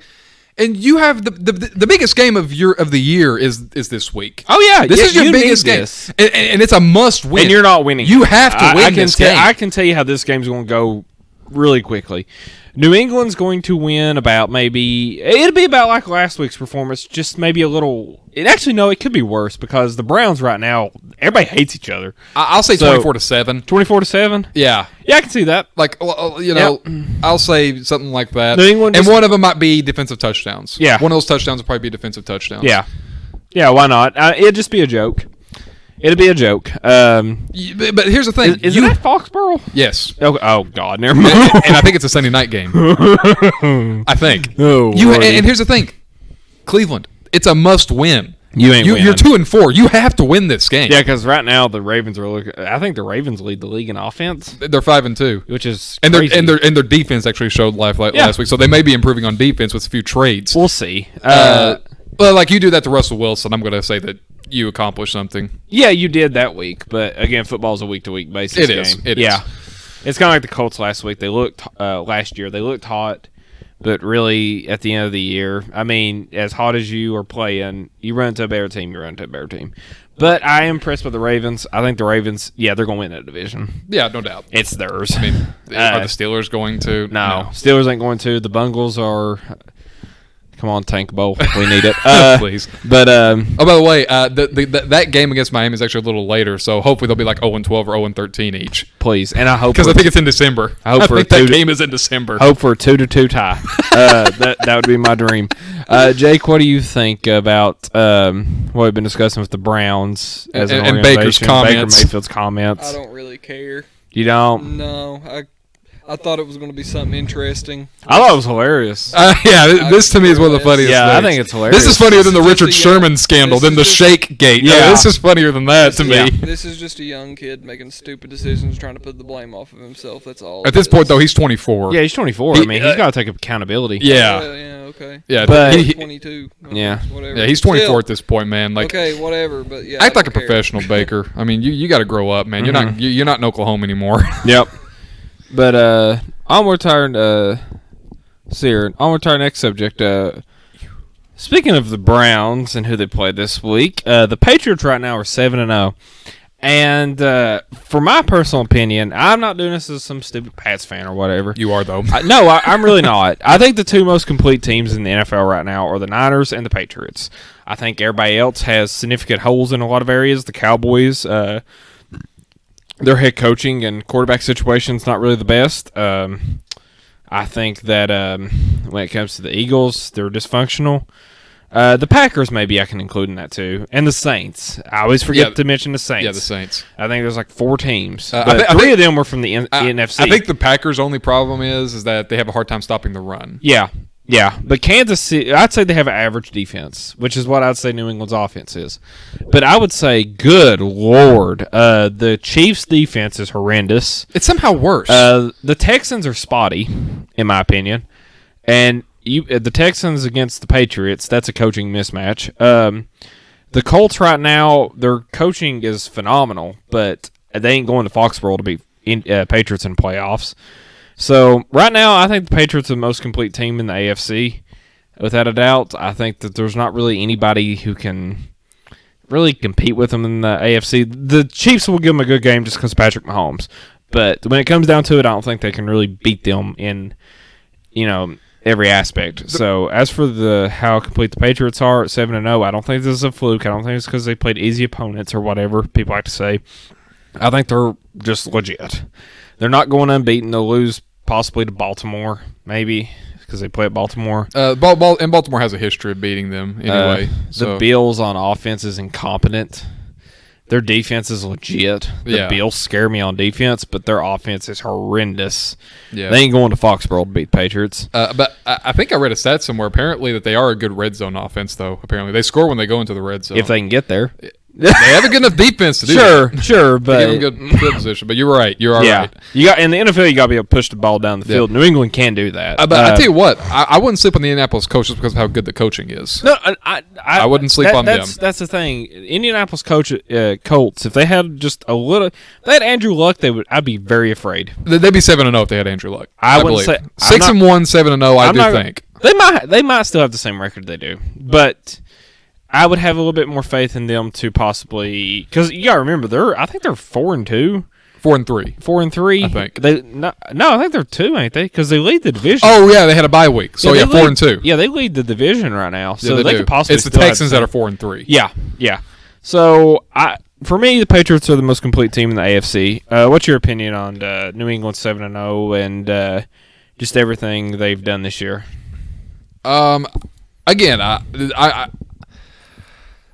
And you have the biggest game of the year is this week. oh yeah, This is your you biggest need game, this. and it's a must win. And you're not winning. You have to win this game. I can tell you how this game's going to go really quickly. New England's going to win it'll be about like last week's performance, just maybe a little. It could be worse because the Browns right now, everybody hates each other. I'll say 24-7. 24-7. Yeah, Yeah, I can see that. I'll say something like that. New England and just- one of them might be defensive touchdowns. Yeah. One of those touchdowns will probably be defensive touchdowns. Yeah, why not? It'd just be a joke. It'd be a joke. But here's the thing. Is it at Foxborough? Yes. Oh God, never mind. And I think it's a Sunday night game. I think. Oh, And here's the thing. Cleveland, it's a must win. You ain't winning. You're 2-4. You have to win this game. Yeah, because right now the Ravens are looking. I think the Ravens lead the league in offense, They're 5-2. which is And crazy. their defense actually showed life last week, so they may be improving on defense with a few trades. We'll see. Well, you do that to Russell Wilson, I'm going to say that you accomplished something. Yeah, you did that week, but again, football's a week-to-week basis It game. is. It yeah. It's kind of like the Colts last week. They looked last year. They looked hot, but really at the end of the year, I mean, as hot as you are playing, you run into a better team. You run into a better team. But I am impressed with the Ravens. I think the Ravens, they're going to win that division. Yeah, no doubt. It's theirs. I mean, are the Steelers going to? No, Steelers ain't going to. The Bungles are Come on, Tank Bowl. We need it. Please. But Oh, by the way, that game against Miami is actually a little later, so hopefully they'll be like 0-12 or 0-13 each. please, and I hope Because I think it's in December. I hope for think a that two- game is in December. hope for a 2-2 tie. That would be my dream. Jake, what do you think about what we've been discussing with the Browns as an And Baker's organization? comments. Baker Mayfield's comments. I don't really care. You don't? No, I thought it was going to be something interesting. I thought it was hilarious. Yeah, this to me is one of the funniest Yeah, I things. think it's hilarious. This is funnier than the This is Richard just a young- Sherman scandal, this than the is just- Shake Gate. Yeah. This is funnier than that to me. This is just a young kid making stupid decisions, trying to put the blame off of himself. That's all. At this point, though, he's 24. Yeah, he's 24. He- I mean, he's got to take accountability. Yeah. Yeah, okay. Yeah, But- he- 22. Yeah. Whatever. yeah, he's 24 Still, at this point, man. Like, okay, whatever. But yeah, act I like a don't care. professional, Baker. I mean, you got to grow up, man. Mhm. You're not in Oklahoma anymore. Yep. But onward to our onward to our next subject. Speaking of the Browns and who they played this week, the Patriots right now are 7-0. And for my personal opinion, I'm not doing this as some stupid Pats fan or whatever. You are though. I'm really not. I think the two most complete teams in the NFL right now are the Niners and the Patriots. I think everybody else has significant holes in a lot of areas. The Cowboys, their head coaching and quarterback situation's not really the best. I think that when it comes to the Eagles, they're dysfunctional. The Packers, maybe I can include in that too, and the Saints. I always forget Yeah, to mention the Saints. Yeah, the Saints. I think there's like 4 teams, I but thi- I three think- of them were from the NFC. I think the Packers' only problem is that they have a hard time stopping the run. Yeah. But Kansas City, I'd say they have an average defense, which is what I'd say New England's offense is. But I would say, good Lord, the Chiefs' defense is horrendous. It's somehow worse. The Texans are spotty, in my opinion. And the Texans against the Patriots, that's a coaching mismatch. The Colts right now, their coaching is phenomenal, but they ain't going to Foxborough to beat Patriots in playoffs. So right now, I think the Patriots are the most complete team in the AFC, without a doubt. I think that there's not really anybody who can really compete with them in the AFC. The Chiefs will give them a good game just because Patrick Mahomes. But when it comes down to it, I don't think they can really beat them in, every aspect. So as for how complete the Patriots are at 7-0, I don't think this is a fluke. I don't think it's because they played easy opponents or whatever people like to say. I think they're just legit. They're not going unbeaten. They'll lose possibly to Baltimore, maybe, because they play at Baltimore. And Baltimore has a history of beating them anyway. The Bills on offense is incompetent. Their defense is legit. The Yeah. Bills scare me on defense, but their offense is horrendous. Yeah. They ain't going to Foxborough to beat Patriots. But I think I read a stat somewhere apparently that they are a good red zone offense, though. Apparently, they score when they go into the red zone. If they can get there. They have a good enough defense to do that. Sure, They but give them good field position. But you're right. You are yeah, right. you got in the NFL. You got to be able to push the ball down the field. New England can do that. But I tell you what, I wouldn't sleep on the Indianapolis Colts just because of how good the coaching is. No, I wouldn't sleep on them. That's the thing. Indianapolis Colts. If they had just a little, if they had Andrew Luck, I'd be very afraid. They'd be 7-0 if they had Andrew Luck. I wouldn't believe. say- I'm 6-1, 7-0. I I'm do not- think. They might still have the same record they do, but I would have a little bit more faith in them to possibly, because you got to remember I think they're 4-2, 4-3. 4-3. I think. I think they're 2, ain't they? Because they lead the division. Oh yeah, they had a bye week, so they yeah, lead- 4-2. Yeah, they lead the division right now, so Yeah, they do. could possibly. It's the still have Texans the that same- are 4-3. Yeah. So for me, the Patriots are the most complete team in the AFC. What's your opinion on New England 7-0 and just everything they've done this year? Again, I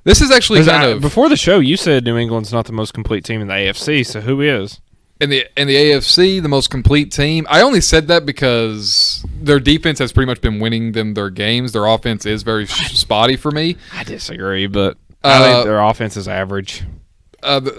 this is actually kind of Before the show, you said New England's not the most complete team in the AFC. So who is? in the AFC the most complete team. I only said that because their defense has pretty much been winning them their games. Their offense is very spotty for me. I disagree, but I think their offense is average. Because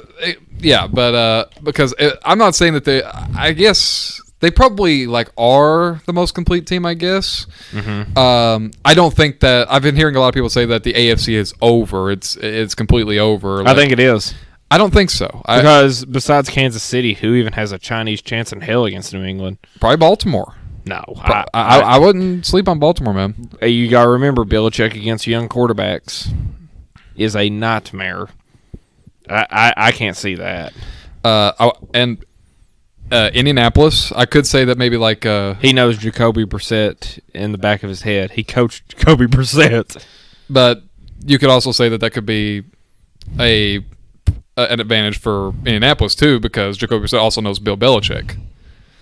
I'm not saying that they. I guess they probably are the most complete team. I guess. Mm-hmm. I don't think that I've been hearing a lot of people say that the AFC is over. It's completely over. I think it is. I don't think so. Because besides Kansas City, who even has a Chinese chance in hell against New England? Probably Baltimore. No. I wouldn't sleep on Baltimore, man. You got to remember, Belichick against young quarterbacks is a nightmare. I can't see that. And Indianapolis. I could say that maybe like He knows Jacoby Brissett in the back of his head. He coached Jacoby Brissett. but you could also say that could be an advantage for Indianapolis too, because Jacoby Brissett also knows Bill Belichick.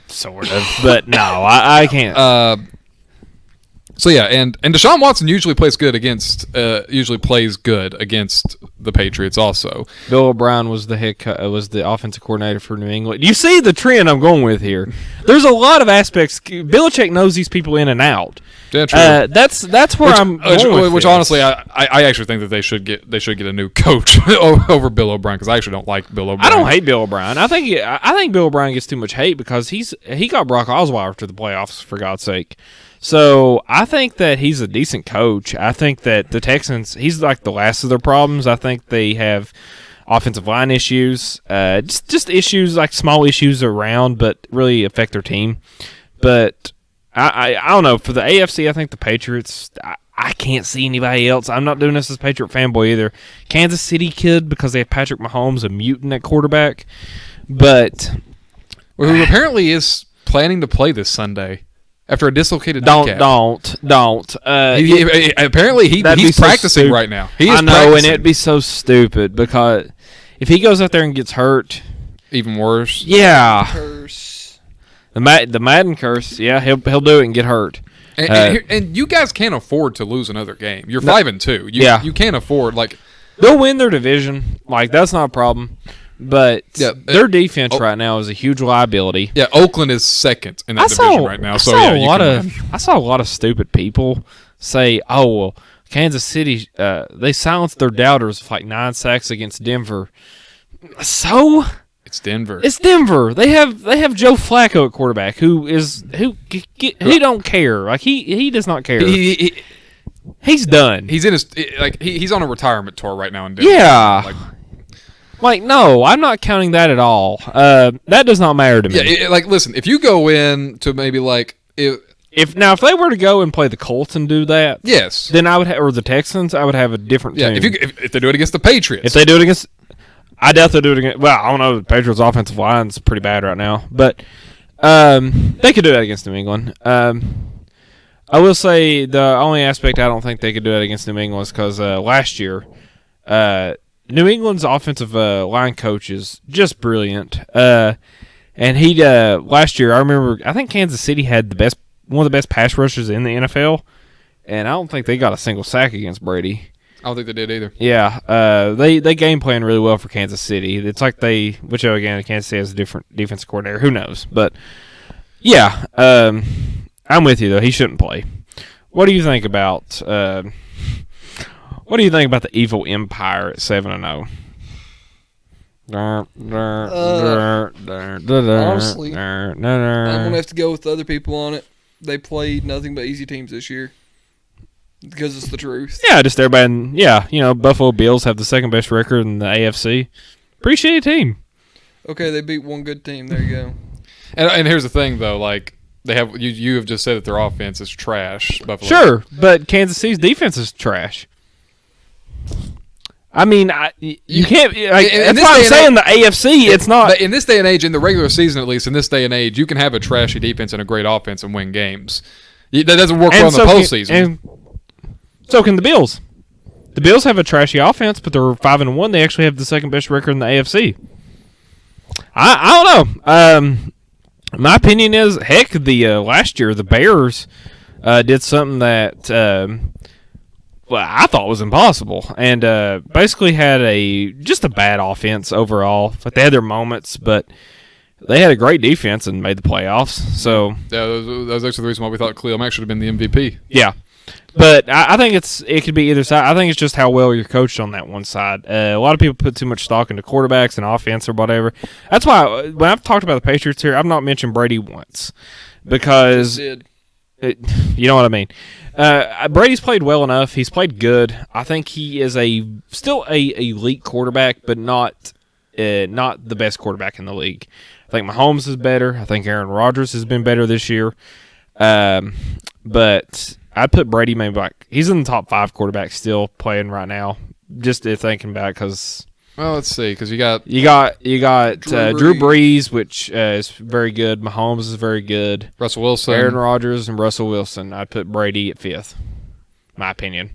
Sort of. But no, I can't. So yeah, and Deshaun Watson usually plays good against the Patriots also. Bill O'Brien was was the offensive coordinator for New England. You see the trend I'm going with here. There's a lot of aspects. Belichick knows these people in and out. Yeah, true. That's where I'm going with which this. honestly, I actually think that they should get a new coach over Bill O'Brien, because I actually don't like Bill O'Brien. I don't hate Bill O'Brien. I think Bill O'Brien gets too much hate because he got Brock Osweiler to the playoffs, for God's sake. So I think that he's a decent coach. I think that the Texans, he's like the last of their problems. I think they have offensive line issues, just issues like small issues around, but really affect their team. But I don't know, for the AFC, I think the Patriots. I can't see anybody else. I'm not doing this as a Patriot fanboy either. Kansas City kid, because they have Patrick Mahomes, a mutant at quarterback. But who apparently is planning to play this Sunday after a dislocated kneecap. Don't. Apparently he's practicing right now. He is I know, practicing. and it'd be so stupid because if he goes out there and gets hurt, even worse. Yeah, Curse. the Madden curse. Yeah, he'll do it and get hurt. And you guys can't afford to lose another game. You're 5-2. You can't afford They'll win their division. Like, that's not a problem. But their defense right now is a huge liability. Yeah, Oakland is second in that division right now. So I saw a lot of stupid people say, "Oh well, Kansas City they silenced their doubters with like 9 sacks against Denver." So it's Denver. It's Denver. They have Joe Flacco at quarterback, who don't care. Like he does not care. He's done. He's in he's on a retirement tour right now in Denver. Yeah. Like, no, I'm not counting that at all. That does not matter to me. Yeah, listen, if you go in to maybe if they were to go and play the Colts and do that, yes, then I would or the Texans, I would have a different team. If they do it against the Patriots, if they do it against, I doubt they'll do it against. Well, I don't know. The Patriots' offensive line's pretty bad right now, but they could do that against New England. I will say the only aspect I don't think they could do it against New England is because last year, New England's offensive line coach is just brilliant. And he last year, I think Kansas City had one of the best pass rushers in the NFL, and I don't think they got a single sack against Brady. I don't think they did either. Yeah, they game plan really well for Kansas City. It's like which again, Kansas City has a different defensive coordinator. Who knows? But yeah, I'm with you though. He shouldn't play. What do you think about? What do you think about the Evil Empire at 7-0? Honestly, I'm gonna have to go with the other people on it. They played nothing but easy teams this year because it's the truth. Yeah, just everybody. Buffalo Bills have the second best record in the AFC. Pretty shitty team. Okay, they beat one good team. There you go. And here's the thing, though, they have you have just said that their offense is trash. Buffalo. Sure, but Kansas City's defense is trash. I mean, you can't. That's why I'm saying the AFC. It's not. But in this day and age, in the regular season at least, in this day and age, you can have a trashy defense and a great offense and win games. That doesn't work well in the postseason. So can the Bills. The Bills have a trashy offense, but they're 5-1. They actually have the second best record in the AFC. I don't know. My opinion is, heck, last year the Bears did something that I thought was impossible, and basically had just a bad offense overall. Like, they had their moments, but they had a great defense and made the playoffs. So yeah, that was actually the reason why we thought Khalil Mack should have been the MVP. Yeah, but I think it could be either side. I think it's just how well you're coached on that one side. A lot of people put too much stock into quarterbacks and offense or whatever. That's why when I've talked about the Patriots here, I've not mentioned Brady once because you know what I mean. Brady's played well enough. He's played good. I think he is still a elite quarterback, but not the best quarterback in the league. I think Mahomes is better. I think Aaron Rodgers has been better this year. But I'd put Brady maybe he's in the top 5 quarterbacks still playing right now. Just thinking about it because Well, let's see, because you got You got Drew Brees. Brees, which is very good. Mahomes is very good. Russell Wilson. Aaron Rodgers and Russell Wilson. I'd put Brady at 5th. My opinion.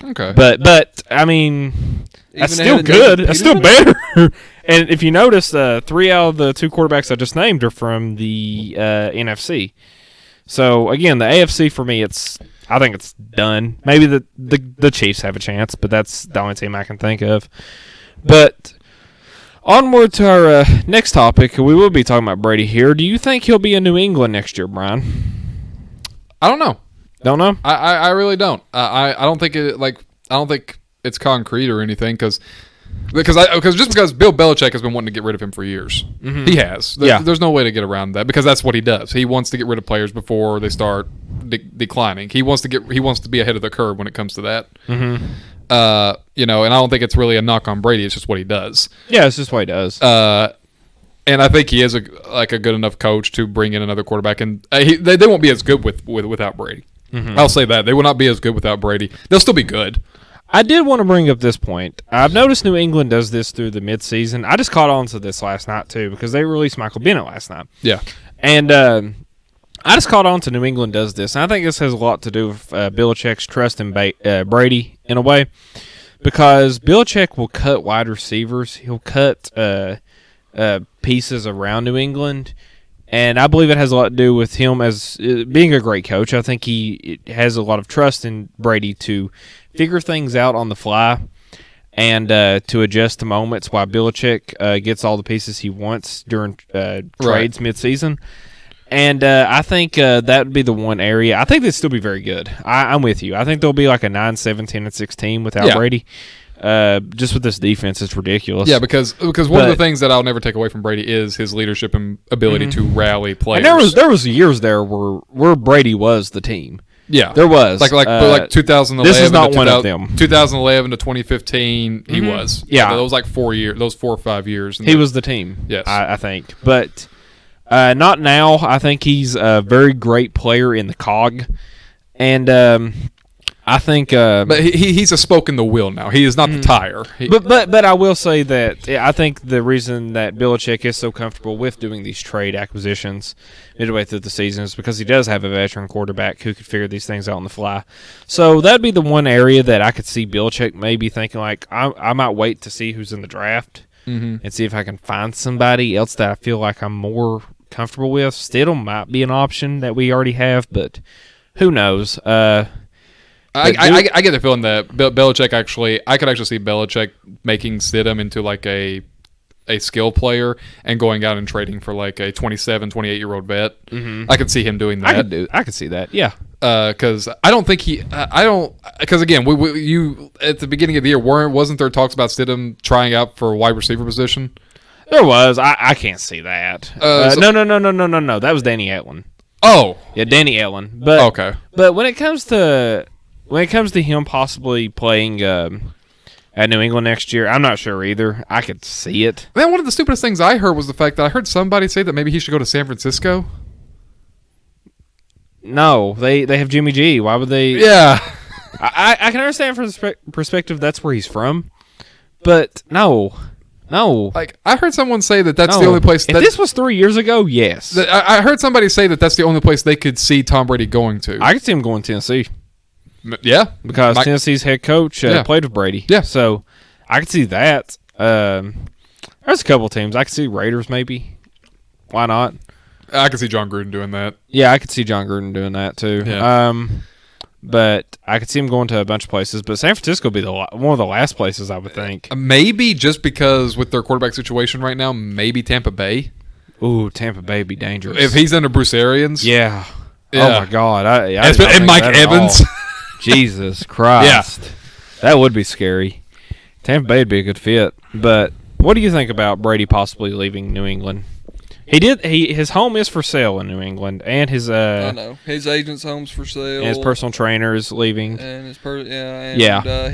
Okay. But I mean, that's Even still ahead of good. Doug That's still Peterson? better. And if you notice, 3 out of the 2 quarterbacks I just named are from the NFC. So again, the AFC for me, I think it's done. Maybe the Chiefs have a chance, but that's the only team I can think of. But onward to our next topic, we will be talking about Brady here. Do you think he'll be in New England next year, Brian? I don't know. Don't know. I really don't. I don't think I don't think it's concrete or anything because Bill Belichick has been wanting to get rid of him for years. Mm-hmm. He has. There's no way to get around that because that's what he does. He wants to get rid of players before they start declining. He wants to be ahead of the curve when it comes to that. Mm-hmm. And I don't think it's really a knock on Brady. It's just what he does. Yeah, it's just what he does. And I think he is a good enough coach to bring in another quarterback, and they won't be as good without Brady. Mm-hmm. I'll say that they will not be as good without Brady. They'll still be good. I did want to bring up this point. I've noticed New England does this through the midseason. I just caught on to this last night, too, because they released Michael Bennett last night. Yeah. And I just caught on to New England does this. And I think this has a lot to do with Belichick's trust in Brady in a way, because Belichick will cut wide receivers. He'll cut pieces around New England. And I believe it has a lot to do with him as being a great coach. I think he has a lot of trust in Brady to figure things out on the fly and to adjust to moments while Belichick gets all the pieces he wants during trades midseason. And I think that would be the one area. I think they'd still be very good. I'm with you. I think they'll be like a 9-17-6 team without Brady. Just with this defense, it's ridiculous. Yeah, because one of the things that I'll never take away from Brady is his leadership and ability to rally players. And there was years there where Brady was the team. Yeah, there was like 2011. This is not one of them. 2011 to 2015, he was. Yeah, those 4 years, those 4 or 5 years. He was the team. Yes, I think, but not now. I think he's a very great player in the cog, and I think, but he's a spoke in the wheel now. He is not the tire. But I will say that I think the reason that Belichick is so comfortable with doing these trade acquisitions midway through the season is because he does have a veteran quarterback who could figure these things out on the fly. So that'd be the one area that I could see Belichick maybe thinking like, I might wait to see who's in the draft and see if I can find somebody else that I feel like I'm more comfortable with. Stidham might be an option that we already have, but who knows? I get the feeling that Belichick I could actually see Belichick making Stidham into like a skill player and going out and trading for like a 27, 28-year-old vet. Mm-hmm. I could see him doing that. I could see that. Yeah. Because I don't think because again, you at the beginning of the year wasn't there talks about Stidham trying out for a wide receiver position? There was. I can't see that. No. That was Danny Etling. Oh. Yeah, Danny Etling. But okay. But when it comes to him possibly playing at New England next year, I'm not sure either. I could see it. Man, one of the stupidest things I heard was the fact that I heard somebody say that maybe he should go to San Francisco. No, they have Jimmy G. Why would they? Yeah. I can understand from the perspective that's where he's from, but no. Like, I heard someone say that's the only place. If this was 3 years ago, yes. I heard somebody say that's the only place they could see Tom Brady going to. I could see him going to Tennessee. Yeah, because Tennessee's head coach played with Brady. Yeah, so I could see that. There's a couple teams. I could see Raiders maybe. Why not? I could see John Gruden doing that. Yeah, I could see John Gruden doing that too. Yeah. But I could see him going to a bunch of places. But San Francisco would be one of the last places I would think. Maybe just because with their quarterback situation right now, maybe Tampa Bay. Ooh, Tampa Bay would be dangerous if he's under Bruce Arians. Yeah. Yeah. Oh my God. And Mike Evans. Jesus Christ. Yeah. That would be scary. Tampa Bay would be a good fit. But what do you think about Brady possibly leaving New England? His home is for sale in New England, and his I know his agent's home's for sale, and his personal trainer is leaving, and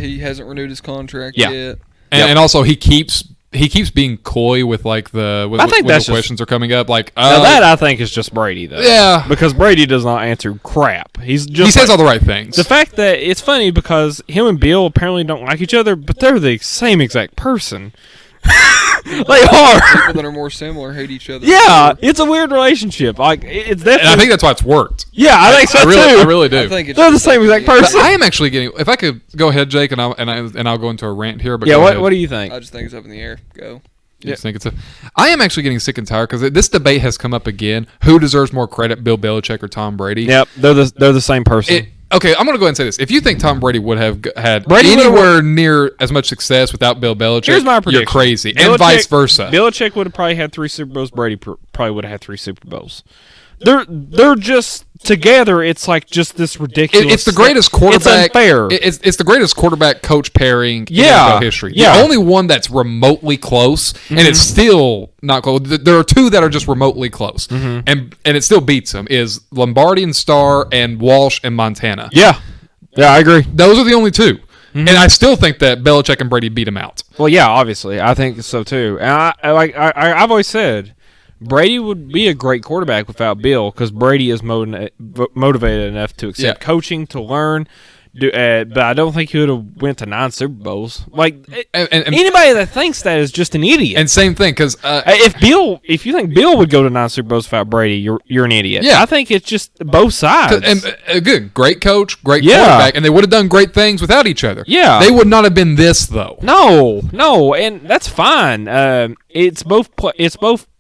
he hasn't renewed his contract yet. And also he keeps being coy with like when the questions are coming up. Like now that I think is just Brady though. Yeah, because Brady does not answer crap. He says all the right things. The fact that it's funny because him and Bill apparently don't like each other, but they're the same exact person. They are. People that are more similar hate each other. Yeah, it's a weird relationship. Like it's definitely. And I think that's why it's worked. Yeah, I think so I too. really do. I think it's They're the same exact But person. I am actually getting. If I could go ahead, Jake, and I'll go into a rant here. But Yeah. go What ahead. What do you think? I just think it's up in the air. Go. You just think it's a? I am actually getting sick and tired because this debate has come up again. Who deserves more credit, Bill Belichick or Tom Brady? Yep, they're the same person. Okay, I'm going to go ahead and say this. If you think Tom Brady would have had Brady would've anywhere near as much success without Bill Belichick, Here's my prediction. you're crazy. Belichick- And vice versa. Belichick would have probably had 3 Super Bowls. Brady probably would have had 3 Super Bowls. They're just together. It's like just this ridiculous. It's the greatest quarterback. It's unfair. It's the greatest quarterback coach pairing Yeah. in NFL history. Yeah. The only one that's remotely close, and it's still not close. There are 2 that are just remotely close, and it still beats them. Is Lombardi and Starr and Walsh and Montana. yeah, I agree. Those are the only 2. And I still think that Belichick and Brady beat him out. Well, yeah, obviously, I think so too. And I've always said, Brady would be a great quarterback without Bill because Brady is motivated enough to accept coaching, to learn. But I don't think he would have went to 9 Super Bowls. Like And anybody that thinks that is just an idiot. And same thing, because If you think Bill would go to 9 Super Bowls without Brady, you're an idiot. Yeah. I think it's just both sides. good, great coach, great Yeah. quarterback, and they would have done great things without each other. Yeah. They would not have been this, though. No, and that's fine. It's both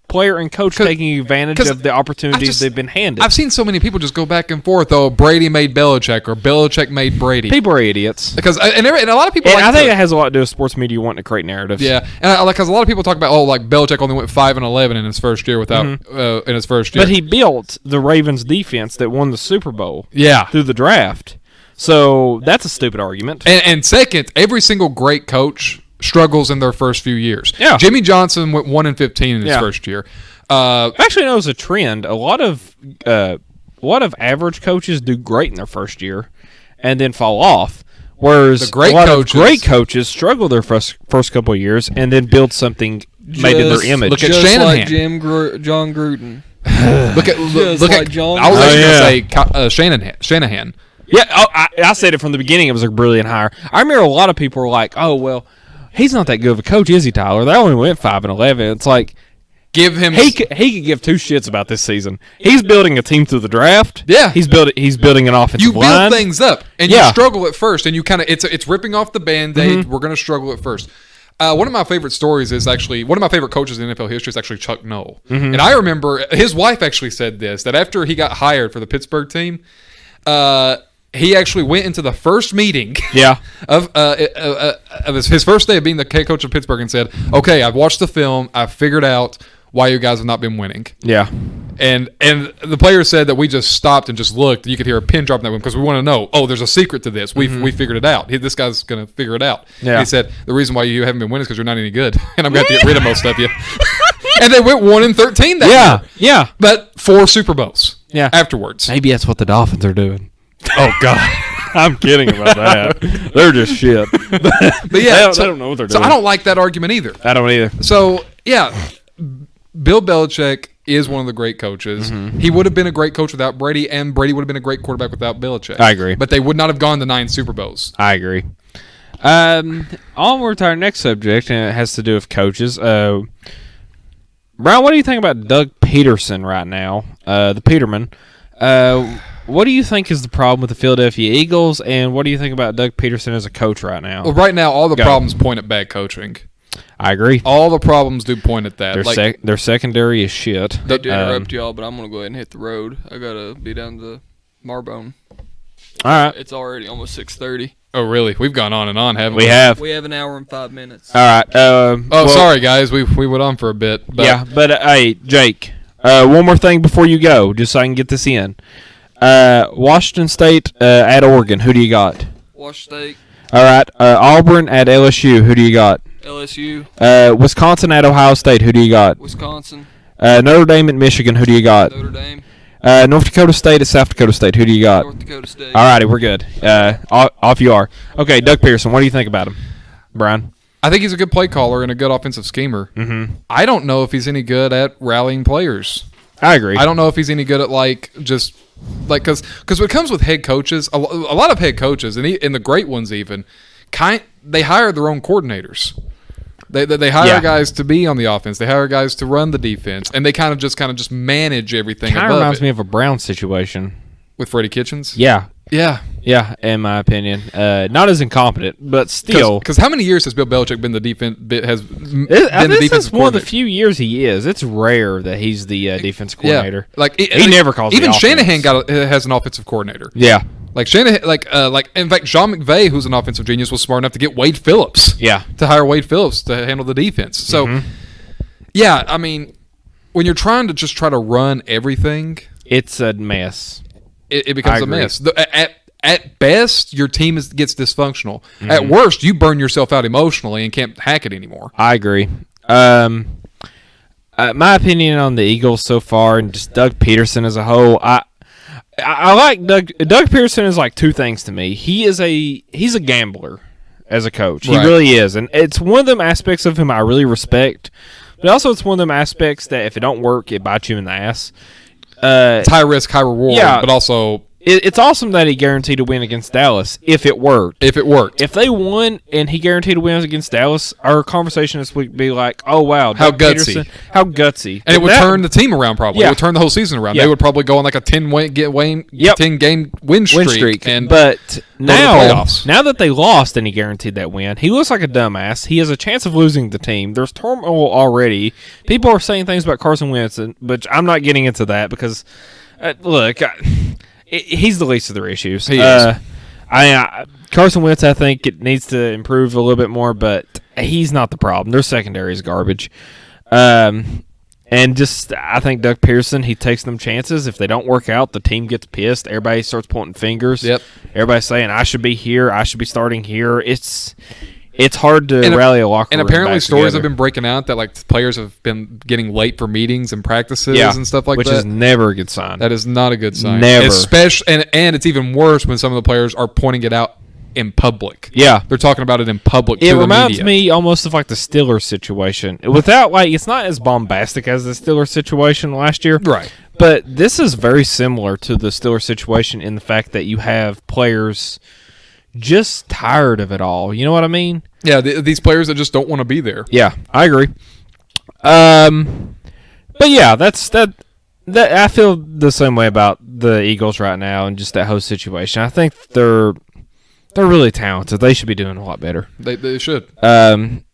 player and coach taking advantage of the opportunities they've been handed. I've seen so many people just go back and forth. Oh, Brady made Belichick, or Belichick made Brady. People are idiots. Because and a lot of people. And I think it has a lot to do with sports media wanting to create narratives. Yeah, and because a lot of people talk about like Belichick only went 5-11 in his first year without in his first year. But he built the Ravens defense that won the Super Bowl. Yeah. Through the draft. So that's a stupid argument. And second, every single great coach struggles in their first few years. Yeah. Jimmy Johnson went 1-15 in his first year. I actually know it's a trend. A lot of average coaches do great in their first year and then fall off. Whereas The great a lot coaches- of great coaches struggle their first couple of years and then build something made in their Just image. look at Just Shanahan. like John Gruden. Look at Just look like at. John- I was Oh, actually yeah. going to say Shanahan. Yeah, I said it from the beginning. It was a brilliant hire. I remember a lot of people were like, "Oh well, he's not that good of a coach, is he, Tyler? They only went 5-11." It's like Give him. he could give 2 shits about this season. He's building a team through the draft. Yeah. he's building an offensive You build line. things up, and Yeah. you struggle at first, and you kind of it's ripping off the Band-Aid. We're going to struggle at first. One of my favorite stories is actually one of my favorite coaches in NFL history is actually Chuck Noll, and I remember his wife actually said this, that after he got hired for the Pittsburgh team, he actually went into the first meeting Yeah. of his first day of being the head coach of Pittsburgh and said, "Okay, I've watched the film. I've figured out why you guys have not been winning." Yeah. And the players said that we just stopped and just looked. You could hear a pin drop in that room because we want to know. Oh, there's a secret to this. We figured it out. This guy's gonna figure it out. Yeah. He said the reason why you haven't been winning is because you're not any good, and I'm gonna have to get rid of most of you. And they went 1-13 that year. Yeah. But 4 Super Bowls. Yeah. Afterwards. Maybe that's what the Dolphins are doing. Oh God. I'm kidding about that. They're just shit. But yeah, they don't know what they're so doing. I don't like that argument either. I don't either. So yeah, Bill Belichick is one of the great coaches. He would have been a great coach without Brady, and Brady would have been a great quarterback without Belichick. I agree. But they would not have gone to 9 Super Bowls. I agree. Onward to our next subject, and it has to do with coaches. Brian, what do you think about Doug Peterson right now? The Peterman. What do you think is the problem with the Philadelphia Eagles, and what do you think about Doug Peterson as a coach right now? Well, right now, all the Go. problems point at bad coaching. I agree. All the problems do point at that. Their secondary is shit. Hate to interrupt y'all, but I'm gonna go ahead and hit the road. I gotta be down to Marbone. All right. It's already almost 6:30. Oh, really? We've gone on and on, haven't we? We have. We have an hour and 5 minutes. All right. Oh, sorry, guys. We went on for a bit. But Yeah, but hey, Jake, one more thing before you go, just so I can get this in. Washington State at Oregon. Who do you got? Wash State, All right. Auburn at LSU. Who do you got? LSU, Wisconsin at Ohio State. Who do you got? Wisconsin, Notre Dame at Michigan. Who do you got? Notre Dame, North Dakota State at South Dakota State. Who do you got? North Dakota State. All righty, we're good. Off you are. Okay, Doug Pearson. What do you think about him, Brian? I think he's a good play caller and a good offensive schemer. Mm-hmm. I don't know if he's any good at rallying players. I agree. I don't know if he's any good at because when it comes with head coaches, a lot of head coaches and the great ones even, they hire their own coordinators. They hire Yeah. guys to be on the offense. They hire guys to run the defense, and they kind of just manage everything. Kind of reminds me of a Brown situation. with Freddie Kitchens. Yeah, Yeah. yeah. In my opinion, not as incompetent, but still. Because how many years has Bill Belichick been the defense? Has been the This defensive is one of the coordinator? few years he is. It's rare that he's the defense coordinator. Yeah, like He never calls the Even Shanahan offense. has an offensive coordinator. Yeah, Like Shanahan, like in fact, Sean McVay, who's an offensive genius, was smart enough to get Wade Phillips. yeah. To hire Wade Phillips to handle the defense. So, yeah, I mean, when you're trying to just try to run everything, It's a mess. it becomes I a agree. mess. At best, your team gets dysfunctional. At worst, you burn yourself out emotionally and can't hack it anymore. I agree. My opinion on the Eagles so far, and just Doug Peterson as a whole, I like Doug. Doug Peterson is like two things to me. He's a gambler as a coach. He Right. really is, and it's one of them aspects of him I really respect. But also, it's one of them aspects that if it don't work, it bites you in the ass. It's high risk, high reward, Yeah. but also It's awesome that he guaranteed a win against Dallas if it worked. if it worked. If they won and he guaranteed a win against Dallas, our conversation this week would be like, "Oh wow, How Doug gutsy. Peterson, how gutsy!" And it would That- turn the team around probably. Yeah. It would turn the whole season around. Yeah. They would probably go on like a 10 Yep. game win streak. But the now playoffs. that they lost and he guaranteed that win, he looks like a dumbass. He has a chance of losing the team. There's turmoil already. People are saying things about Carson Wentz, but I'm not getting into that because, he's the least of their issues. He is. Carson Wentz, I think it needs to improve a little bit more, but he's not the problem. Their secondary is garbage. And just, I think Doug Pearson, he takes them chances. If they don't work out, the team gets pissed. Everybody starts pointing fingers. Yep. Everybody's saying, I should be here. I should be starting here. It's hard to And rally a locker room And apparently back stories together. have been breaking out that like players have been getting late for meetings and practices and stuff like which that. is never a good sign. That is not a good sign. Never. Especially, and it's even worse when some of the players are pointing it out in public. Yeah. They're talking about it in public. It to the reminds media. me almost of like the Steelers situation. Without it's not as bombastic as the Steelers situation last year. Right. But this is very similar to the Steelers situation in the fact that you have players just tired of it all. You know what I mean? Yeah, these players that just don't want to be there. Yeah, I agree. But yeah, that's that. I feel the same way about the Eagles right now and just that whole situation. I think they're really talented. They should be doing a lot better. They should. On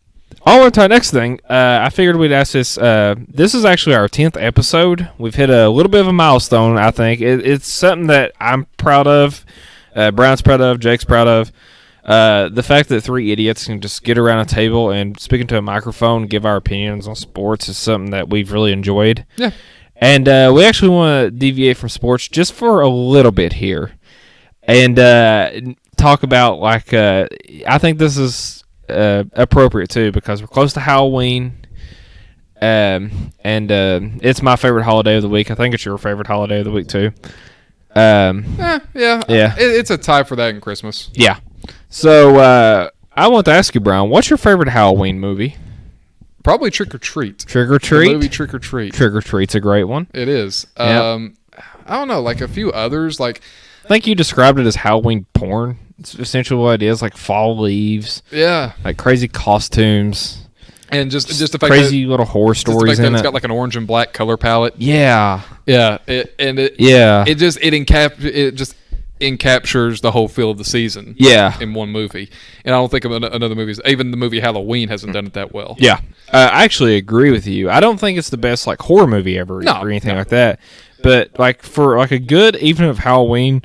to our next thing. I figured we'd ask this. This is actually our 10th episode. We've hit a little bit of a milestone, I think. It's something that I'm proud of. Brown's proud of. Jake's proud of. The fact that three idiots can just get around a table and speak into a microphone and give our opinions on sports is something that we've really enjoyed. Yeah. And we actually want to deviate from sports just for a little bit here. And talk about, I think this is appropriate too because we're close to Halloween. And it's my favorite holiday of the week. I think it's your favorite holiday of the week too. Yeah. Yeah. It's a tie for that in Christmas. Yeah. So I want to ask you, Brian, what's your favorite Halloween movie? Probably Trick or Treat. Trick or The Treat? movie Trick or Treat. Trick or Treat's a great one. It is. Yep. I don't know, like a few others, like I think you described it as Halloween porn. It's essentially what it is, like fall leaves, yeah, like crazy costumes, and just the fact crazy little horror that, just the stories fact that in it's it. got like an orange and black color palette. Yeah. Yeah, it just encaptures the whole feel of the season. Yeah. in one movie, and I don't think of another movies. Even the movie Halloween hasn't done it that well. Yeah. I actually agree with you. I don't think it's the best like horror movie ever No, or anything no. like that. But like for like a good evening of Halloween,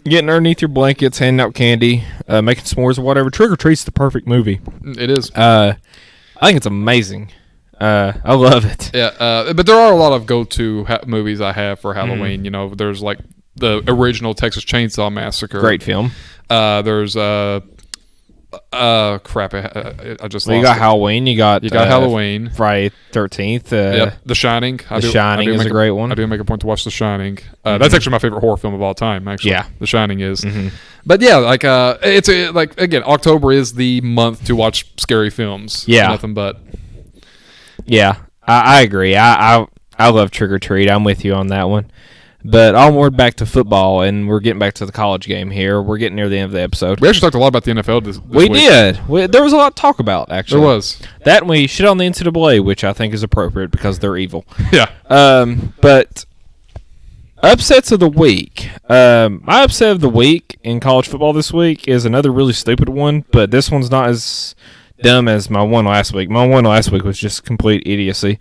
getting underneath your blankets, handing out candy, making s'mores or whatever, Trick or Treat's the perfect movie. It is. I think it's amazing. I love it. Yeah, but there are a lot of go-to movies I have for Halloween. Mm-hmm. You know, there's like the original Texas Chainsaw Massacre. Great film. There's crap. I just Well, you lost got it. Halloween. You got Halloween. Friday 13th. Yep, The Shining. The Shining is a great one. I do make a point to watch The Shining. That's actually my favorite horror film of all time. Actually, Yeah. The Shining is. But yeah, like it's like again, October is the month to watch scary films. Yeah. Nothing but. Yeah, I agree. I love Trick or Treat. I'm with you on that one. But onward back to football, and we're getting back to the college game here. We're getting near the end of the episode. We actually talked a lot about the NFL this We week. did. There was a lot to talk about, actually. There was. That and we shit on the NCAA, which I think is appropriate because they're evil. Yeah. But upsets of the week. My upset of the week in college football this week is another really stupid one, but this one's not as dumb as my one last week. My one last week was just complete idiocy.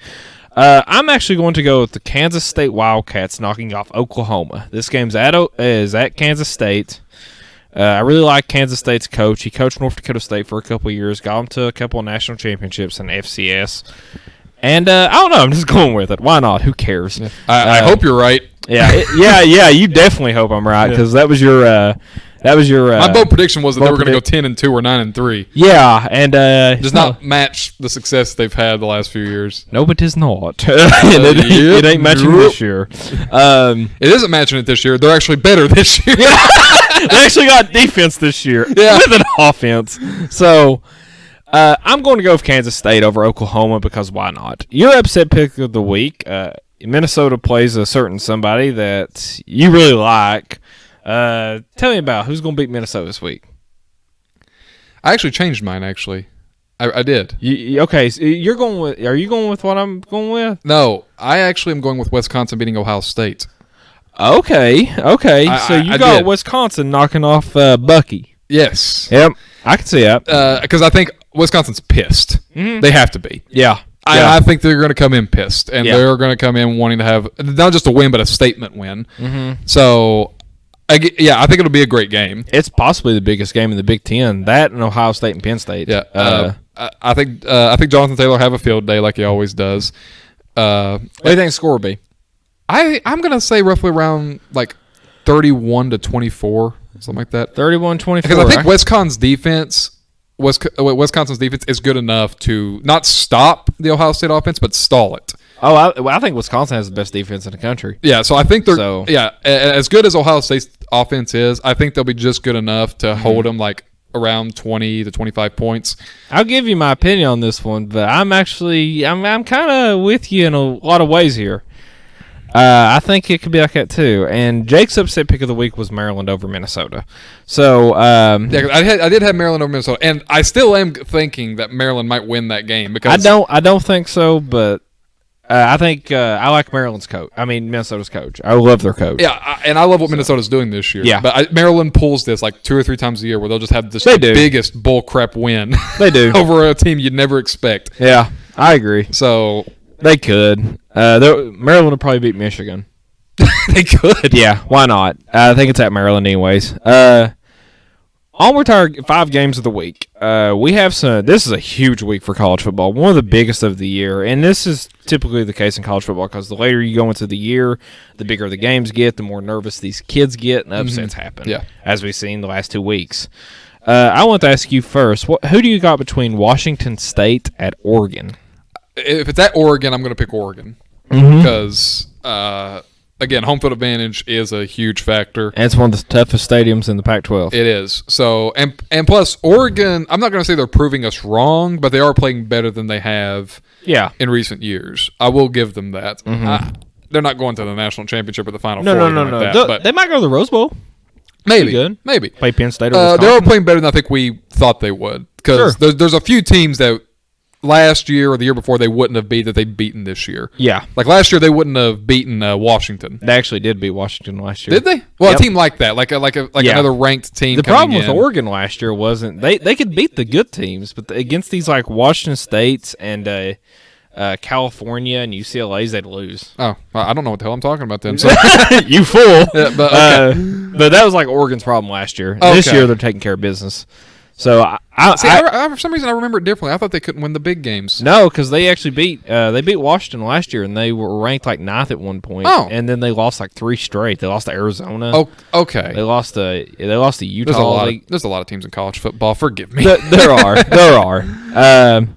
I'm actually going to go with the Kansas State Wildcats knocking off Oklahoma. This game's is at Kansas State. I really like Kansas State's coach. He coached North Dakota State for a couple of years, got them to a couple of national championships in FCS. And I don't know. I'm just going with it. Why not? Who cares? I hope you're right. Yeah, you definitely hope I'm right because that was your My bold prediction was that they were going to go predict- 10-2 or 9-3. Yeah, and Does not match the success they've had the last few years. No, it is not. It ain't matching this year. It isn't matching it this year. They're actually better this year. They actually got defense this year with an offense. So I'm going to go with Kansas State over Oklahoma because why not? Your upset pick of the week. Minnesota plays a certain somebody that you really like. Tell me about who's going to beat Minnesota this week. I actually changed mine. Actually, I did. Okay, so you're going with. Are you going with what I'm going with? No, I actually am going with Wisconsin beating Ohio State. Okay. So you got did. Wisconsin knocking off Bucky. Yes. Yep, I can see that. Because I think Wisconsin's pissed. Mm-hmm. They have to be. Yeah. I think they're going to come in pissed, and Yeah. they're going to come in wanting to have not just a win, but a statement win. Mm-hmm. So, I think it'll be a great game. It's possibly the biggest game in the Big Ten. That and Ohio State and Penn State. Yeah. I think Jonathan Taylor will have a field day like he always does. What do you think the score will be? I'm going to say roughly around like 31-24, something like that. 31-24. Because I think Wisconsin's defense is good enough to not stop the Ohio State offense, but stall it. Oh, I think Wisconsin has the best defense in the country. Yeah, so I think they're as good as Ohio State's offense is. I think they'll be just good enough to hold them like around 20 to 25 points. I'll give you my opinion on this one, but I'm kind of with you in a lot of ways here. I think it could be like that too. And Jake's upset pick of the week was Maryland over Minnesota. So I did have Maryland over Minnesota, and I still am thinking that Maryland might win that game because I don't think so, but I think I like Minnesota's coach. I love their coach. Yeah, and I love what Minnesota's doing this year. Yeah. But Maryland pulls this like 2 or 3 times a year where they'll just have this They do. biggest bullcrap win. They do. over a team you'd never expect. Yeah, I agree. So They could. Maryland would probably beat Michigan. they could. Yeah, why not? I think it's at Maryland anyways. Onward to our 5 games of the week. We have this is a huge week for college football, one of the biggest of the year, and this is typically the case in college football because the later you go into the year, the bigger the games get, the more nervous these kids get, and upsets happen. Yeah. As we've seen the last 2 weeks. I want to ask you first, who do you got between Washington State at Oregon? If it's at Oregon, I'm going to pick Oregon because again, home field advantage is a huge factor. And it's one of the toughest stadiums in the Pac-12. It is. So, and plus, Oregon, I'm not going to say they're proving us wrong, but they are playing better than they have in recent years. I will give them that. They're not going to the national championship or the Final Four. No. But They might go to the Rose Bowl. maybe. good. Maybe. Play Penn State or Wisconsin. They are playing better than I think we thought they would. Because there's a few teams that last year or the year before they wouldn't have beat that they've beaten this year. Yeah. Like last year, they wouldn't have beaten Washington. They actually did beat Washington last year. Did they? Well, Yep. a team like that, like another ranked team. The coming problem with in. Oregon last year wasn't they could beat the good teams, but against these like Washington States and California and UCLA's, they'd lose. Oh, well, I don't know what the hell I'm talking about then. So, You fool! yeah, but okay. But that was like Oregon's problem last year. This Okay. year they're taking care of business. So for some reason I remember it differently. I thought they couldn't win the big games. no, because they actually beat Washington last year, and they were ranked like 9th at one point. Oh. And then they lost like 3 straight. They lost to Arizona. Oh, okay. They lost to Utah. There's a lot of teams in college football. Forgive me. There are.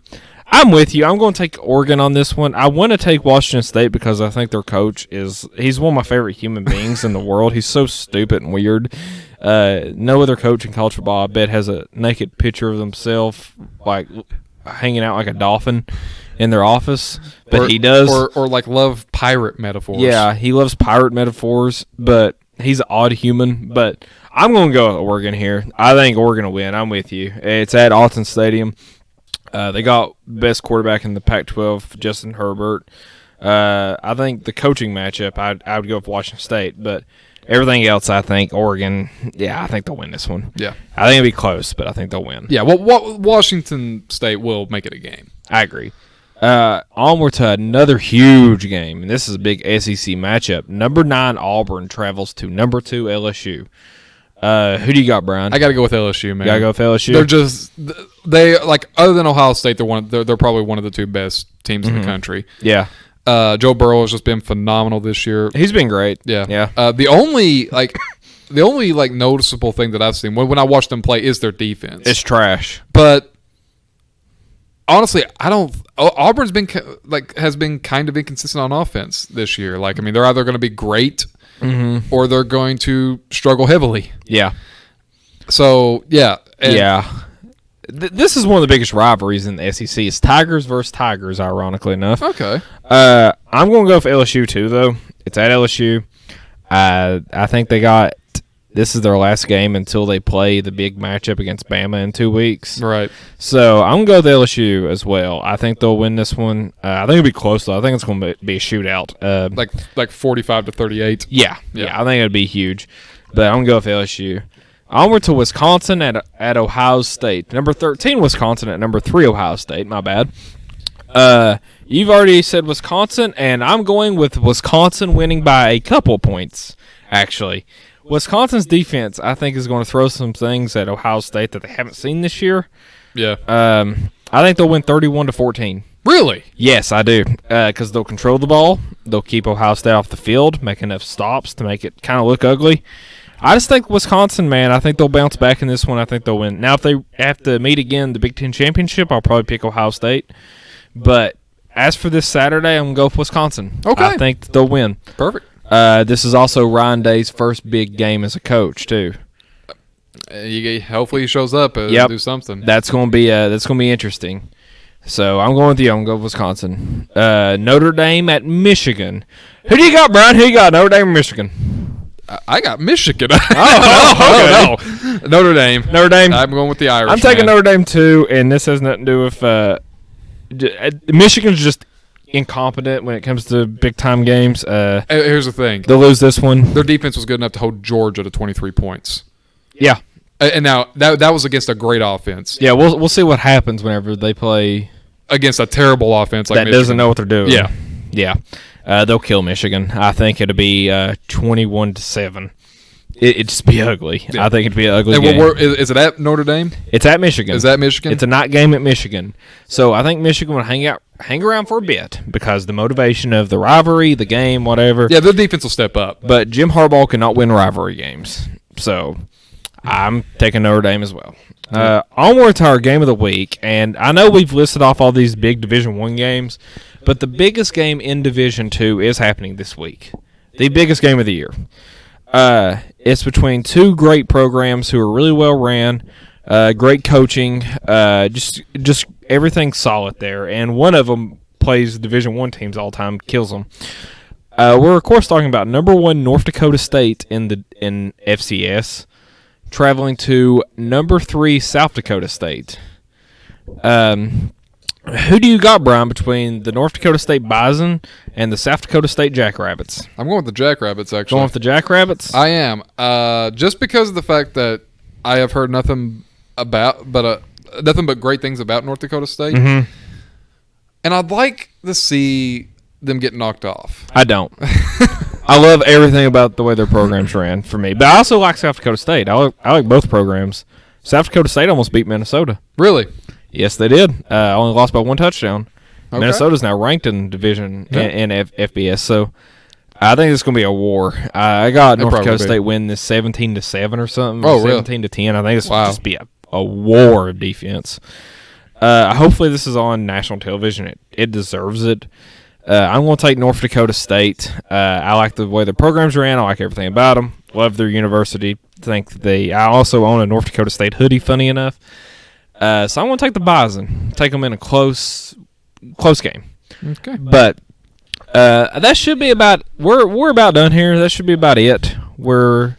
I'm with you. I'm going to take Oregon on this one. I want to take Washington State because I think their coach he's one of my favorite human beings in the world. He's so stupid and weird. No other coach in college football, I bet, has a naked picture of himself like hanging out like a dolphin. in their office, but or, he does. or like love pirate metaphors. Yeah, he loves pirate metaphors, but he's an odd human. But I'm going to go with Oregon here. I think Oregon will win. I'm with you. It's at Alton Stadium. They got best quarterback in the Pac-12, Justin Herbert. I think the coaching matchup, I would go with Washington State, but everything else, I think Oregon. Yeah, I think they'll win this one. Yeah, I think it'll be close, but I think they'll win. yeah. Well, Washington State will make it a game. I agree. Onward to another huge game, and this is a big SEC matchup. Number 9 Auburn travels to number 2 LSU. Who do you got, Brian? I got to go with LSU, man. Gotta go with LSU. They're just like other than Ohio State, they're probably one of the 2 best teams in the country. Yeah, Joe Burrow has just been phenomenal this year. he's been great. Yeah. yeah. The only noticeable thing that I've seen when I watch them play is their defense. It's trash. But honestly, Auburn's been has been kind of inconsistent on offense this year. Like, I mean, they're either going to be great or they're going to struggle heavily. Yeah, So yeah, yeah. This is one of the biggest rivalries in the SEC. It's Tigers versus Tigers, ironically enough. Okay. I'm going to go for LSU too, though. It's at LSU. I think this is their last game until they play the big matchup against Bama in 2 weeks. Right. So I'm going to go with LSU as well. I think they'll win this one. I think it'll be close, though. I think it's going to be a shootout. Like 45-38. Yeah, I think it'll be huge. But I'm going to go with LSU. Onward to Wisconsin at Ohio State. Number 13, Wisconsin at number 3, Ohio State. My bad. You've already said Wisconsin, and I'm going with Wisconsin winning by a couple points, actually. Wisconsin's defense, I think, is going to throw some things at Ohio State that they haven't seen this year. Yeah. I think they'll win 31-14. Really? Yes, I do, because they'll control the ball. They'll keep Ohio State off the field, make enough stops to make it kind of look ugly. I just think Wisconsin, man, I think they'll bounce back in this one. I think they'll win. Now, if they have to meet again the Big Ten Championship, I'll probably pick Ohio State. But as for this Saturday, I'm going to go with Wisconsin. Okay. I think that they'll win. Perfect. This is also Ryan Day's first big game as a coach, too. Hopefully he shows up and Yep. do something. That's going to be interesting. So I'm going with you. I'm going to go with Wisconsin. Notre Dame at Michigan. Who do you got, Brian? Who you got, Notre Dame or Michigan? I got Michigan. Oh, no. Notre Dame. Notre Dame. I'm going with the Irish. I'm taking man. Notre Dame too, and this has nothing to do with Michigan's just incompetent when it comes to big time games. Here's the thing. They'll lose this one. Their defense was good enough to hold Georgia to 23 points. Yeah, And now that was against a great offense. yeah. We'll see what happens whenever they play Against a terrible offense like that Michigan. doesn't know what they're doing. Yeah. yeah. They'll kill Michigan. I think it'll be 21-7. It'd just be ugly. Yeah. I think it'd be an ugly And game. is it at Notre Dame? It's at Michigan. Is that Michigan? It's a night game at Michigan. So I think Michigan will hang around for a bit because the motivation of the rivalry, the game, whatever. Yeah, their defense will step up. But Jim Harbaugh cannot win rivalry games. So I'm taking Notre Dame as well. Onward to our game of the week. And I know we've listed off all these big Division I games, but the biggest game in Division II is happening this week. The biggest game of the year. It's between 2 great programs who are really well ran, great coaching, just everything solid there. And one of them plays Division I teams all the time, kills them. We're of course talking about number 1 North Dakota State in FCS, traveling to number 3 South Dakota State. Who do you got, Brian, between the North Dakota State Bison and the South Dakota State Jackrabbits? I'm going with the Jackrabbits, actually. Going with the Jackrabbits? I am. Just because of the fact that I have heard nothing but great things about North Dakota State. Mm-hmm. And I'd like to see them get knocked off. I don't. I love everything about the way their programs ran for me. But I also like South Dakota State. I like both programs. South Dakota State almost beat Minnesota. Really? Yes, they did. Only lost by 1 touchdown. Okay. Minnesota's now ranked in division Yeah. in FBS. So I think it's going to be a war. I got North probably Dakota be. State win this 17-7 or something. Oh, really? 17-10. I think it's Wow. going to just be a war of defense. Hopefully this is on national television. It deserves it. I'm going to take North Dakota State. I like the way their programs ran. I like everything about them. Love their university. I also own a North Dakota State hoodie, funny enough. So I'm going to take the Bison. Take them in a close close game. Okay. But that should be about. We're about done here. That should be about it. We're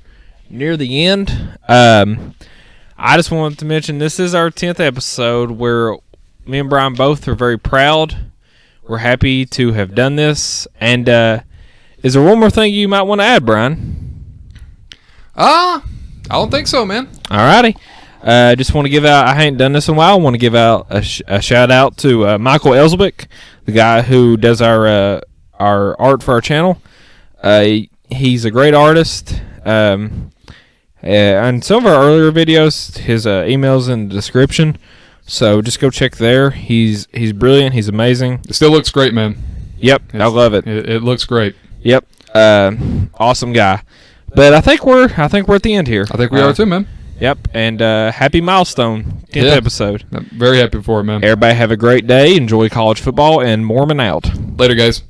near the end. I just wanted to mention this is our 10th episode where me and Brian both are very proud. We're happy to have done this. And is there one more thing you might want to add, Brian? I don't think so, man. Alrighty. Just want to give out, I ain't done this in a while, I want to give out a shout out to Michael Elsbeck, the guy who does our art for our channel. He's a great artist. On some of our earlier videos, his email's in the description, so just go check there. He's brilliant. He's amazing. It still looks great, man. Yep, I love it. It looks great. Yep, awesome guy. But I think we're at the end here. I think we are too, man. Yep, and happy milestone 10th episode. I'm very happy for it, man. Everybody have a great day. Enjoy college football, and Mormon out. Later, guys.